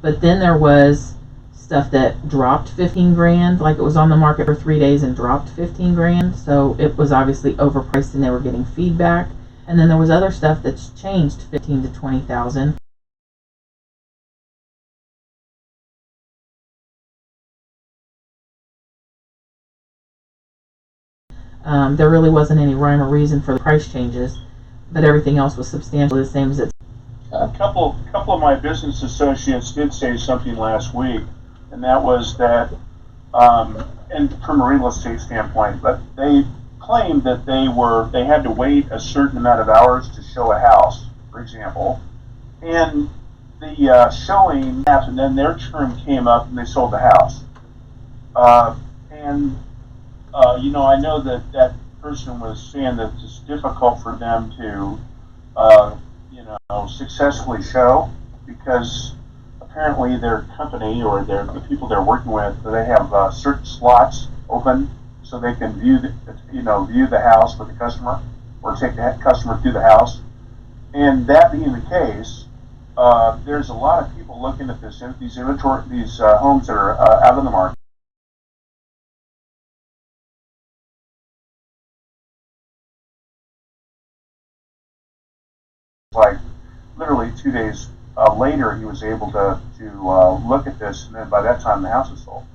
But then there was stuff that dropped 15 grand, like it was on the market for 3 days and dropped 15 grand. So it was obviously overpriced and they were getting feedback. And then there was other stuff that's changed 15 to 20,000. There really wasn't any rhyme or reason for the price changes, but everything else was substantially the same as it's.
A couple of my business associates did say something last week, and that was that, and from a real estate standpoint, but they claimed that they had to wait a certain amount of hours to show a house, for example, and the showing happened, then their term came up and they sold the house. I know that person was saying that it's difficult for them to, successfully show, because apparently their company or the people they're working with, they have certain slots open so they can view the house with the customer, or take the customer through the house. And that being the case, there's a lot of people looking at these homes that are out on the market. Like literally 2 days later, he was able to look at this, and then by that time the house was sold.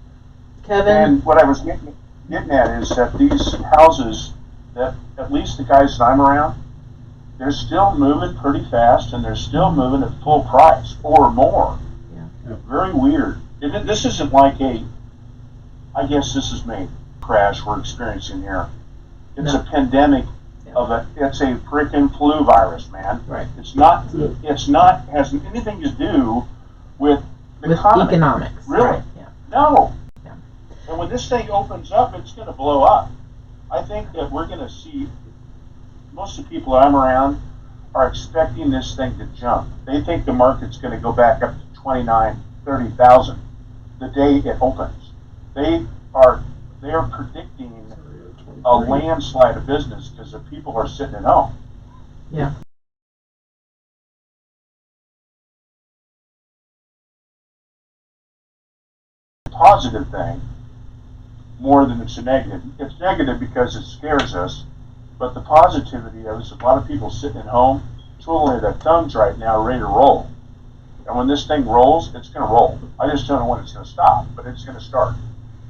Kevin?
And what I was getting at is that these houses, that at least the guys that I'm around, they're still moving pretty fast, and they're still moving at full price or more.
Yeah.
Very weird. This isn't like I guess this is a crash we're experiencing here. It's a pandemic. It's a freaking flu virus, man.
Right.
It's not has anything to do with the economy.
Economics.
Really?
Right. Yeah.
No.
Yeah.
And when this thing opens up, it's going to blow up. I think that we're going to see, most of the people I'm around are expecting this thing to jump. They think the market's going to go back up to 29,000, 30,000 the day it opens. they are predicting a landslide of business because the people are sitting at home.
Yeah.
Positive thing more than it's a negative. It's negative because it scares us, but the positivity of it is a lot of people sitting at home twiddling their thumbs right now, ready to roll. And when this thing rolls, it's going to roll. I just don't know when it's going to stop, but it's going to start.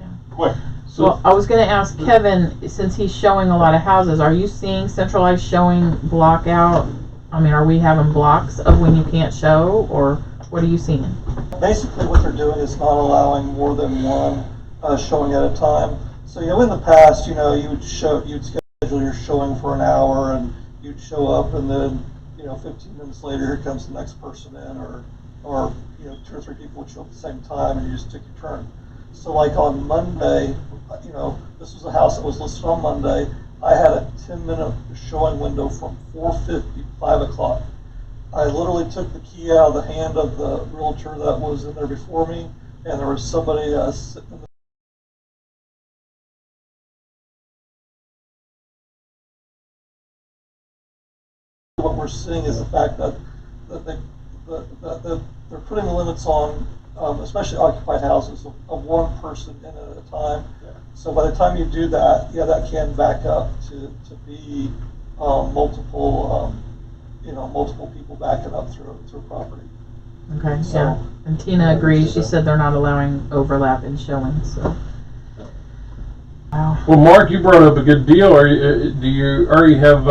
Yeah.
Quick.
Well, I was going to ask Kevin, since he's showing a lot of houses, are you seeing centralized showing block out? I mean, are we having blocks of when you can't show, or what are you seeing?
Basically, what they're doing is not allowing more than one showing at a time. So, in the past, you'd schedule your showing for an hour, and you'd show up, and then, 15 minutes later, here comes the next person in, or 2 or 3 people would show up at the same time, and you just took your turn. So, like on Monday, this was a house that was listed on Monday. I had a 10-minute showing window from 4:50 to 5 o'clock. I literally took the key out of the hand of the realtor that was in there before me, and there was somebody sitting in the what we're seeing is the fact that they're putting limits on, especially occupied houses, of one person in at a time.
Yeah.
So by the time you do that, that can back up to be multiple people backing up through property.
Okay,
So,
yeah. And Tina agrees. She said they're not allowing overlap in showing, so. Wow.
Well, Mark, you brought up a good deal. Do you already have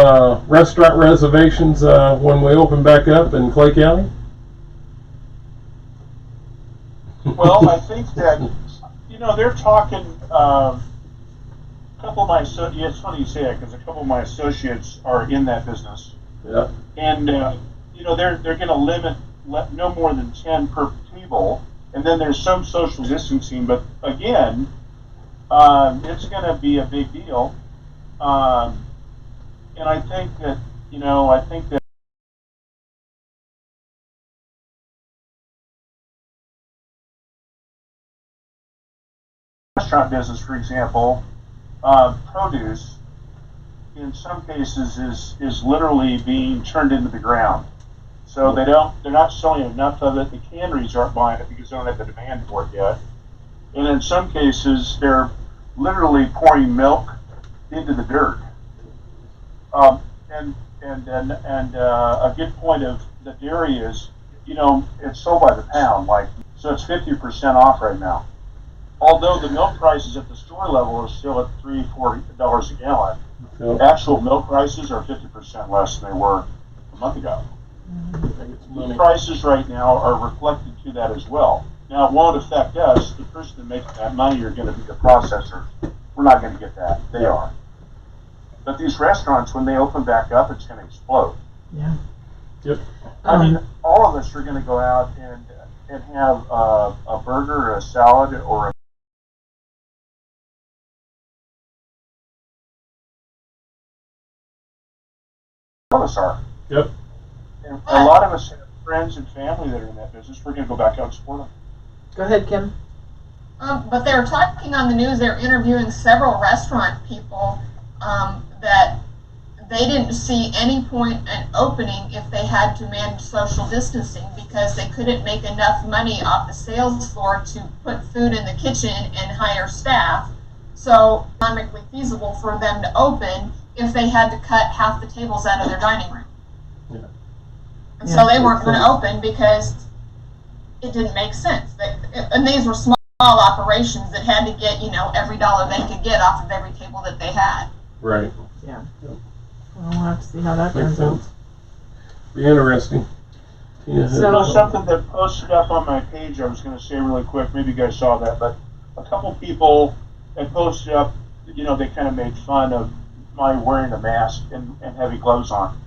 restaurant reservations when we open back up in Clay County?
Well, I think that, they're talking, a couple of my associates, it's funny you say that because a couple of my associates are in that business.
Yeah.
And, they're going to limit no more than 10 per table. And then there's some social distancing, but again, it's going to be a big deal. And I think that, restaurant business, for example, produce in some cases is literally being turned into the ground. So they're not selling enough of it. The canneries aren't buying it because they don't have the demand for it yet. And in some cases, they're literally pouring milk into the dirt. And a good point of the dairy is, it's sold by the pound, so it's 50% off right now. Although the milk prices at the store level are still at $3-4 a gallon, actual milk prices are 50% less than they were a month ago. The prices right now are reflected to that as well. Now, it won't affect us. The person that makes that money are going to be the processors. We're not going to get that. They are. But these restaurants, when they open back up, it's going to explode.
Yeah.
Yep.
I mean, all of us are going to go out and have a burger or a salad or a all of us are.
Yep.
And a lot of us have friends and family that are in that business. We're going to go back out and support them.
Go ahead, Kim.
But they were talking on the news, they were interviewing several restaurant people that they didn't see any point in opening if they had to manage social distancing because they couldn't make enough money off the sales floor to put food in the kitchen and hire staff. So economically feasible for them to open if they had to cut half the tables out of their dining room.
Yeah.
And so they weren't going to open because it didn't make sense. And these were small operations that had to get, every dollar they could get off of every table that they had.
Right.
Yeah. Well, we'll have to see how that
Makes
turns out.
sense. Be interesting. Yeah.
So-
Something that posted up on my page, I was going to say really quick, maybe you guys saw that, but a couple people had posted up, they kind of made fun of my wearing a mask and heavy gloves on.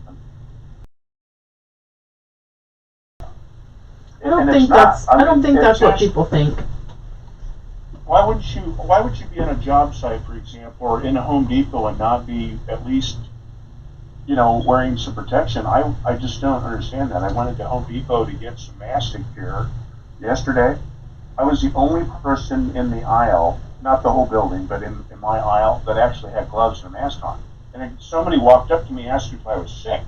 I don't think that's what people think.
Why would you be on a job site, for example, or in a Home Depot and not be at least, wearing some protection? I just don't understand that. I went into Home Depot to get some mastic here yesterday. I was the only person in the aisle not the whole building, but in my aisle, that actually had gloves and a mask on. And somebody walked up to me, asked me if I was sick.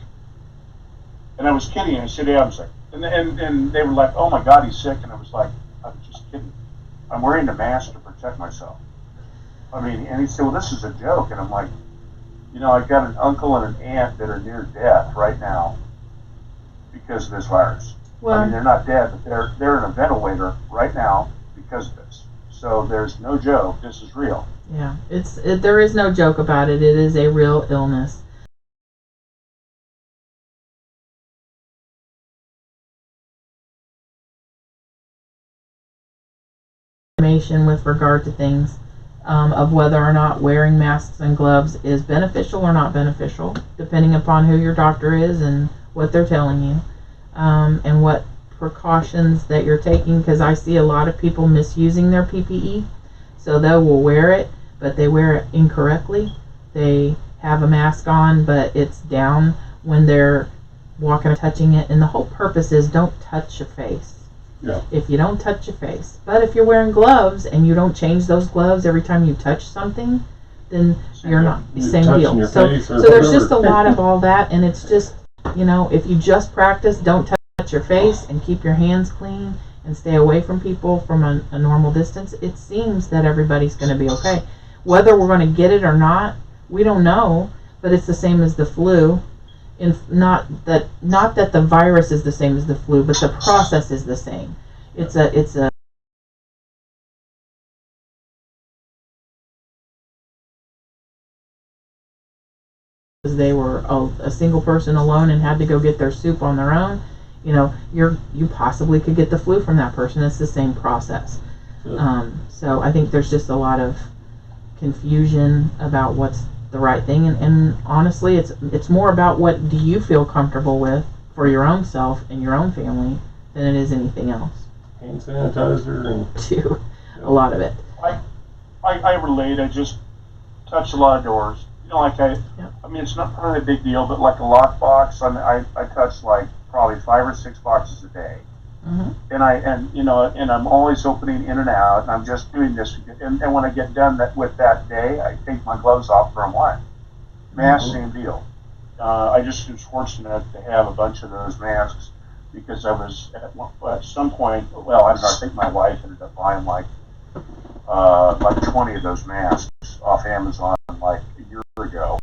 And I was kidding. I said, yeah, I'm sick. And they were like, oh my God, he's sick. And I was like, I'm just kidding. I'm wearing a mask to protect myself. I mean, and he said, well, this is a joke. And I'm like, you know, I've got an uncle and an aunt that are near death right now because of this virus.
Well,
I mean, they're not dead, but they're in a ventilator right now because of this. So there's no joke. This is real.
yeah, there is no joke about it. It is a real illness. Information with regard to things of whether or not wearing masks and gloves is beneficial or not beneficial, depending upon who your doctor is and what they're telling you, and what precautions that you're taking, because I see a lot of people misusing their PPE. So they will wear it, but they wear it incorrectly. They have a mask on, but it's down when they're walking or touching it, and the whole purpose is don't touch your face.
Yeah.
If you don't touch your face. But if you're wearing gloves and you don't change those gloves every time you touch something, then you're not the same deal. So there's just a lot of all that, and it's just, you know, if you just practice, don't touch your face and keep your hands clean and stay away from people from a normal distance, it seems that everybody's going to be okay. Whether we're going to get it or not, we don't know, but it's the same as the flu. Not that the virus is the same as the flu, but the process is the same. It's a they were a single person alone and had to go get their soup on their own. You know, you possibly could get the flu from that person. It's the same process. So I think there's just a lot of confusion about what's the right thing, and honestly, it's more about what do you feel comfortable with for your own self and your own family than it is anything else.
Hand sanitizer and
To a lot of it.
I relate. I just touch a lot of doors. You know, like I mean, it's not probably a big deal, but like a lock box, I touch like probably 5 or 6 boxes a day.
Mm-hmm.
And I'm always opening in and out, and I'm just doing this. And when I get done with that day, I take my gloves off for a while. Mask, same deal. I just was fortunate to have a bunch of those masks because I was at some point. Well, I don't know. I think my wife ended up buying like 20 of those masks off Amazon like a year ago.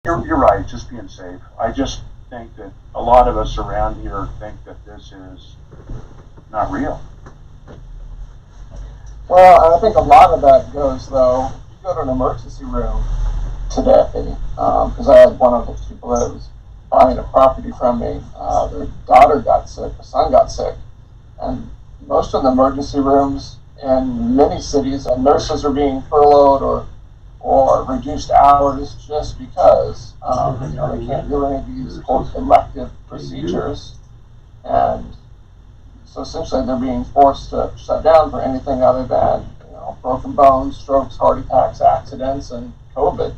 You're right, just being safe. I just think that a lot of us around here think that this is not real.
Well, I think a lot of that goes, though, you go to an emergency room today, because I had one of those people that was buying a property from me. Their daughter got sick, the son got sick, and most of the emergency rooms in many cities, nurses are being furloughed or reduced hours just because they can't do any of these quote elective procedures, and so essentially they're being forced to shut down for anything other than broken bones, strokes, heart attacks, accidents, and COVID.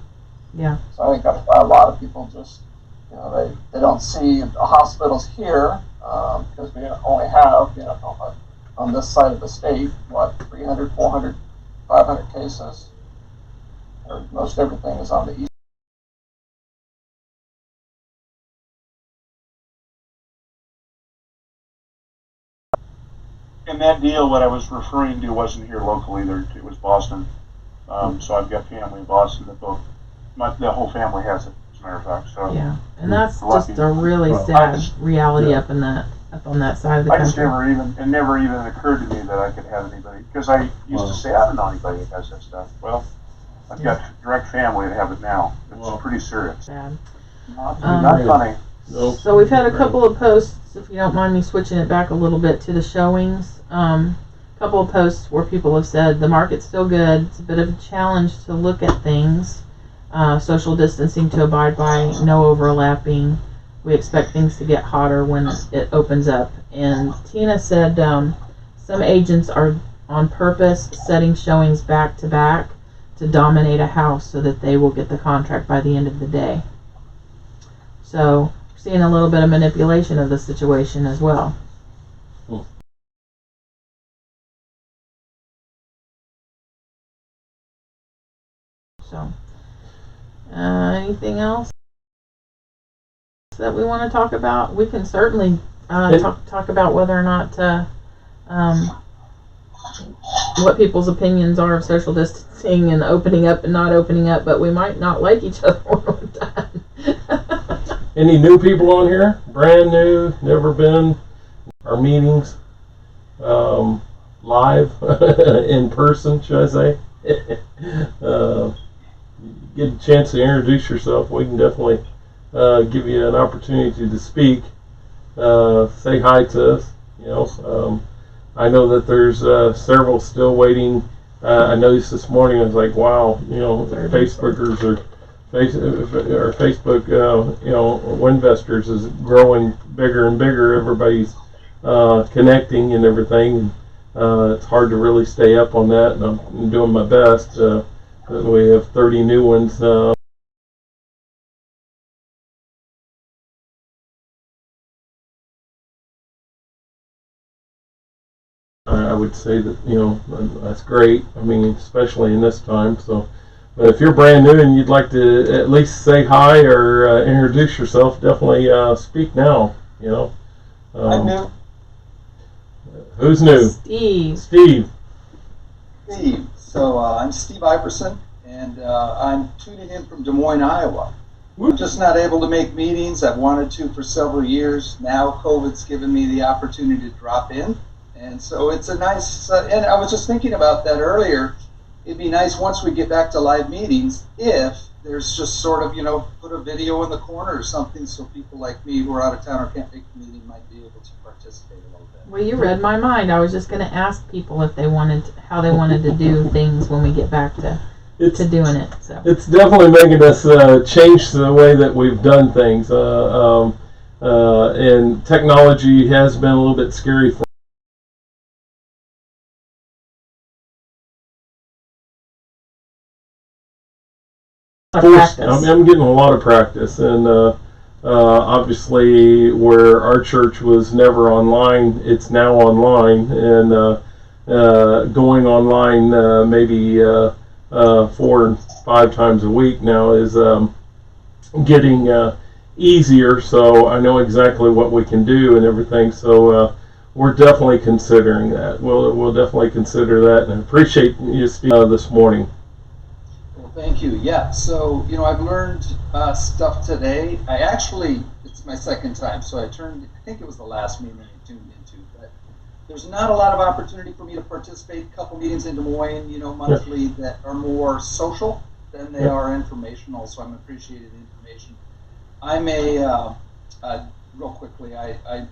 Yeah.
So I think that's why a lot of people just they don't see the hospitals here because we only have on this side of the state 300, 400, 500 cases. Most everything is on the east.
And that deal, what I was referring to, wasn't here locally either. It was Boston. So I've got family in Boston that the whole family has it, as a matter of fact. So
yeah, and that's just a really sad reality up on that side of the country.
It never even occurred to me that I could have anybody, because I used to say I don't know anybody that has that stuff. Well, I've got direct family that have it now. It's pretty serious.
Sad.
Not funny.
Nope.
So we've had a couple of posts, if you don't mind me switching it back a little bit to the showings. A couple of posts where people have said the market's still good. It's a bit of a challenge to look at things. Social distancing to abide by, no overlapping. We expect things to get hotter when it opens up. And Tina said some agents are on purpose setting showings back to back to dominate a house so that they will get the contract by the end of the day. So seeing a little bit of manipulation of the situation as well. So, anything else that we want to talk about? We can certainly talk about whether or not what people's opinions are of social distancing and opening up and not opening up, but we might not like each other when we're done.
Any new people on here? Brand new, never been. Our meetings, live, in person, should I say. Get a chance to introduce yourself. We can definitely give you an opportunity to speak. Say hi to us. You know, I know that there's several still waiting. I noticed this morning. I was like, wow, you know, Facebookers or Facebook, you know, WinVestors is growing bigger and bigger. Everybody's connecting and everything. It's hard to really stay up on that, and I'm doing my best. We have 30 new ones. I would say that, you know, that's great. I mean, especially in this time. So, but if you're brand new and you'd like to at least say hi or introduce yourself, definitely speak now. You know.
I'm new.
Who's new?
Steve.
Steve.
So I'm Steve Iverson, and I'm tuning in from Des Moines, Iowa. I'm just not able to make meetings. I've wanted to for several years. Now COVID's given me the opportunity to drop in. And so it's a nice, and I was just thinking about that earlier. It'd be nice once we get back to live meetings if there's just sort of, you know, put a video in the corner or something so people like me who are out of town or can't make the meeting might be able to participate a little bit.
Well, you read my mind. I was just going to ask people if they wanted to, how they wanted to do things when we get back to doing it. So
it's definitely making us change the way that we've done things. And technology has been a little bit scary for I'm getting a lot of practice, and obviously where our church was never online, it's now online, and going online maybe 4 and 5 times a week now is getting easier, so I know exactly what we can do and everything, so we're definitely considering that. We'll definitely consider that, and appreciate you speaking this morning.
Thank you. Yeah, so, you know, I've learned stuff today. It's my second time, so I think it was the last meeting I tuned into, but there's not a lot of opportunity for me to participate. A couple meetings in Des Moines, you know, monthly that are more social than they are informational, so I'm appreciating the information. I'm real quickly, I'm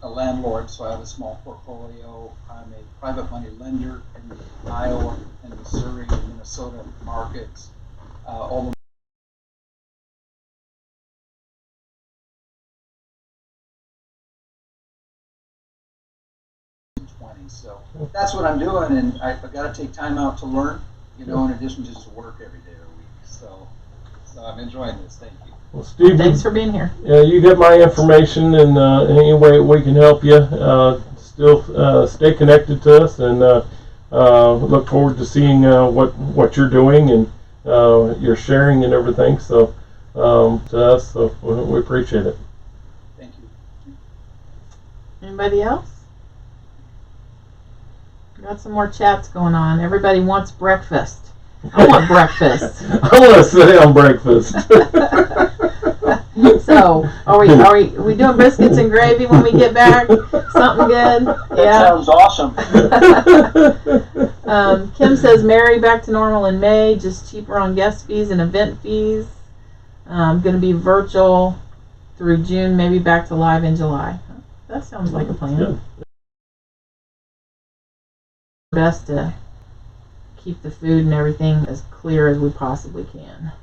a landlord, so I have a small portfolio. I'm a private money lender in the Iowa and Missouri and Minnesota markets. All the 20. So that's what I'm doing, and I've got to take time out to learn, you know, in addition to just work every day of the week. So I'm enjoying this. Thank you.
Well, Steve,
thanks for being here.
Yeah, you get my information, and any way we can help you, still stay connected to us, and look forward to seeing what you're doing and your sharing and everything. So to us, so we appreciate it.
Thank you.
Anybody else? Got some more chats going on. Everybody wants breakfast. I want breakfast.
I want to sit on breakfast.
So, are we doing biscuits and gravy when we get back? Something good?
That sounds awesome.
Kim says, Mary, back to normal in May, just cheaper on guest fees and event fees. Going to be virtual through June, maybe back to live in July. That sounds like a plan.
Good.
Best to keep the food and everything as clear as we possibly can.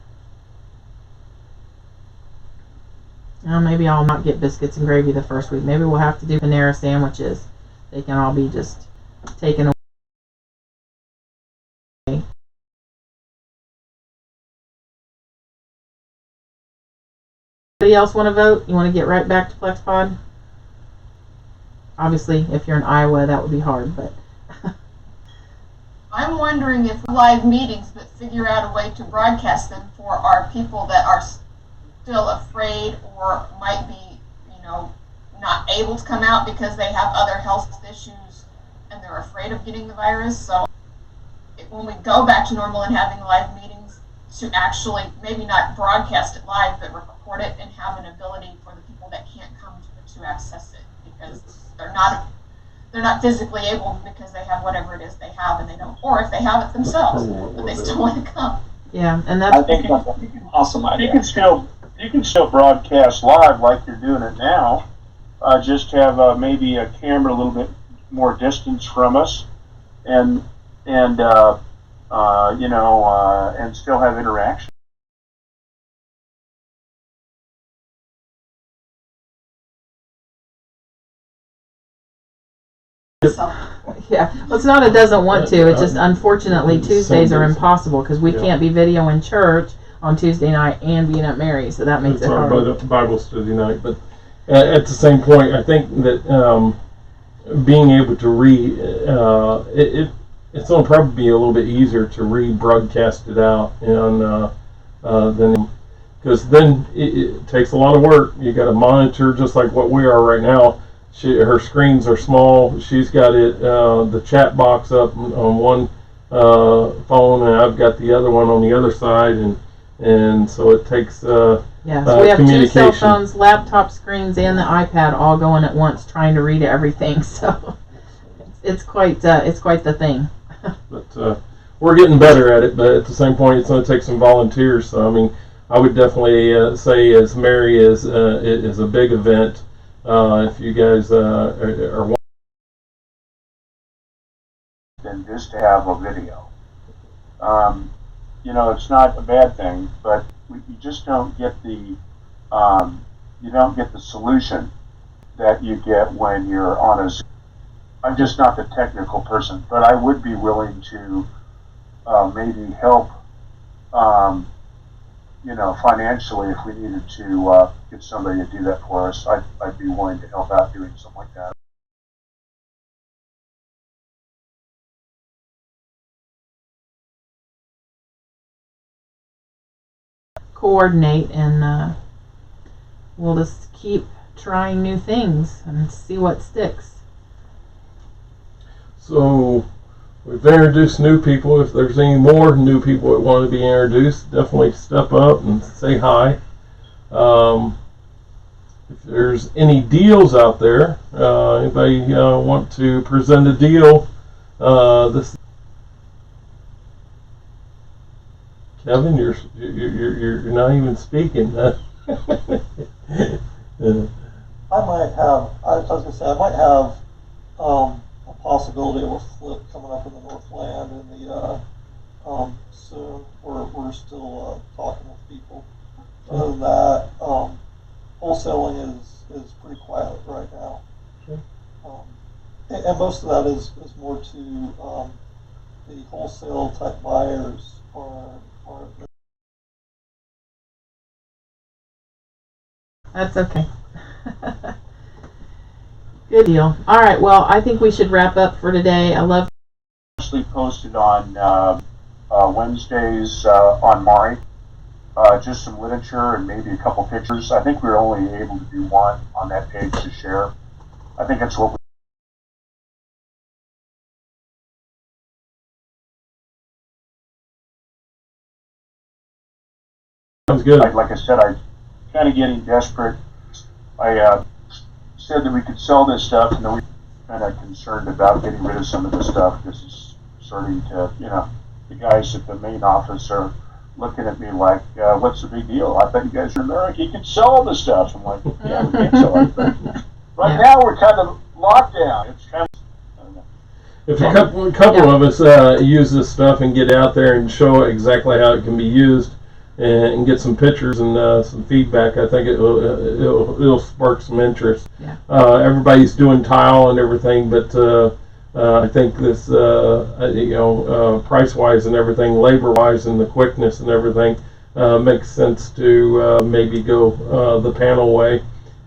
Now maybe I'll not get biscuits and gravy the first week. Maybe we'll have to do Panera sandwiches. They can all be just taken away. Anybody else want to vote? You want to get right back to FlexPod? Obviously, if you're in Iowa, that would be hard, but.
I'm wondering if live meetings, but figure out a way to broadcast them for our people that are still afraid or might be, not able to come out because they have other health issues and they're afraid of getting the virus. So when we go back to normal and having live meetings, to actually maybe not broadcast it live, but record it and have an ability for the people that can't come to access it because they're not physically able because they have whatever it is they have and they don't, or if they have it themselves, but they still want to come.
Yeah, and that's
I think that's an awesome idea.
You can still broadcast live like you're doing it now. Just have maybe a camera a little bit more distance from us, and still have interaction.
So,
yeah. Well, it's not it doesn't want to. It's just unfortunately Tuesdays are impossible because we can't be videoing church on Tuesday night and being at Mary, so that makes
It's
it
our
hard.
Bible study night, but at the same point, I think that being able to it's going to probably be a little bit easier to rebroadcast it out, and then because then it takes a lot of work. You got to monitor just like what we are right now. Her screens are small. She's got it the chat box up on one phone, and I've got the other one on the other side, and so it takes
So we have 2 cell
communication.
phones, laptop screens, and the iPad all going at once, trying to read everything. So it's quite the thing.
But we're getting better at it. But at the same point, it's going to take some volunteers. So I mean, I would definitely say, as Mary is, it is a big event. If you guys are
Than just to have a video. It's not a bad thing, but you just don't get the solution that you get when you're on a Zoom. I'm just not the technical person, but I would be willing to maybe help, financially if we needed to get somebody to do that for us. I'd be willing to help out doing something like that.
Coordinate, and we'll just keep trying new things and see what sticks.
So we've introduced new people. If there's any more new people that want to be introduced, definitely step up and say hi. If there's any deals out there, anybody want to present a deal? This Kevin, you're not even speaking.
I might have. I was going to say I might have a possibility of a flip coming up in the Northland in the soon. We're still talking with people. Other than that, wholesaling is pretty quiet right now.
Okay.
And most of that is more to the wholesale type buyers are.
That's okay. Good deal. All right. Well, I think we should wrap up for today. I love.
Actually posted on Wednesdays on Mari. Just some literature and maybe a couple pictures. I think we were only able to do one on that page to share. I think that's what we
Sounds good.
like I said, I'm kind of getting desperate. I said that we could sell this stuff, and then we kind of concerned about getting rid of some of this stuff because it's starting to, the guys at the main office are looking at me like, what's the big deal? I thought you guys are American. You can sell all this stuff. I'm like, yeah, we can't sell it. But right now, we're kind of locked down. It's kind of, I don't know.
If a couple of us use this stuff and get out there and show exactly how it can be used and get some pictures and some feedback, I think it'll spark some interest.
Yeah.
Everybody's doing tile and everything, but I think this, price-wise and everything, labor-wise and the quickness and everything, makes sense to maybe go the panel way,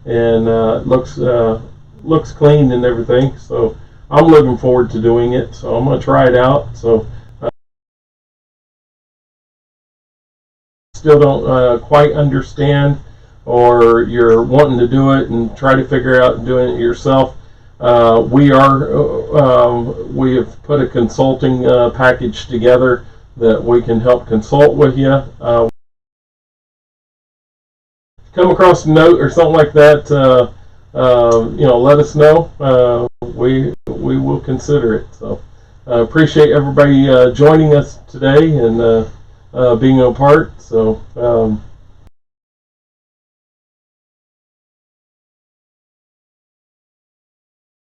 and looks clean and everything. So I'm looking forward to doing it. So I'm going to try it out. So still don't quite understand, or you're wanting to do it and try to figure out doing it yourself, we have put a consulting package together that we can help consult with you. Come across a note or something like that, let us know. We will consider it. So appreciate everybody joining us today and being a part. So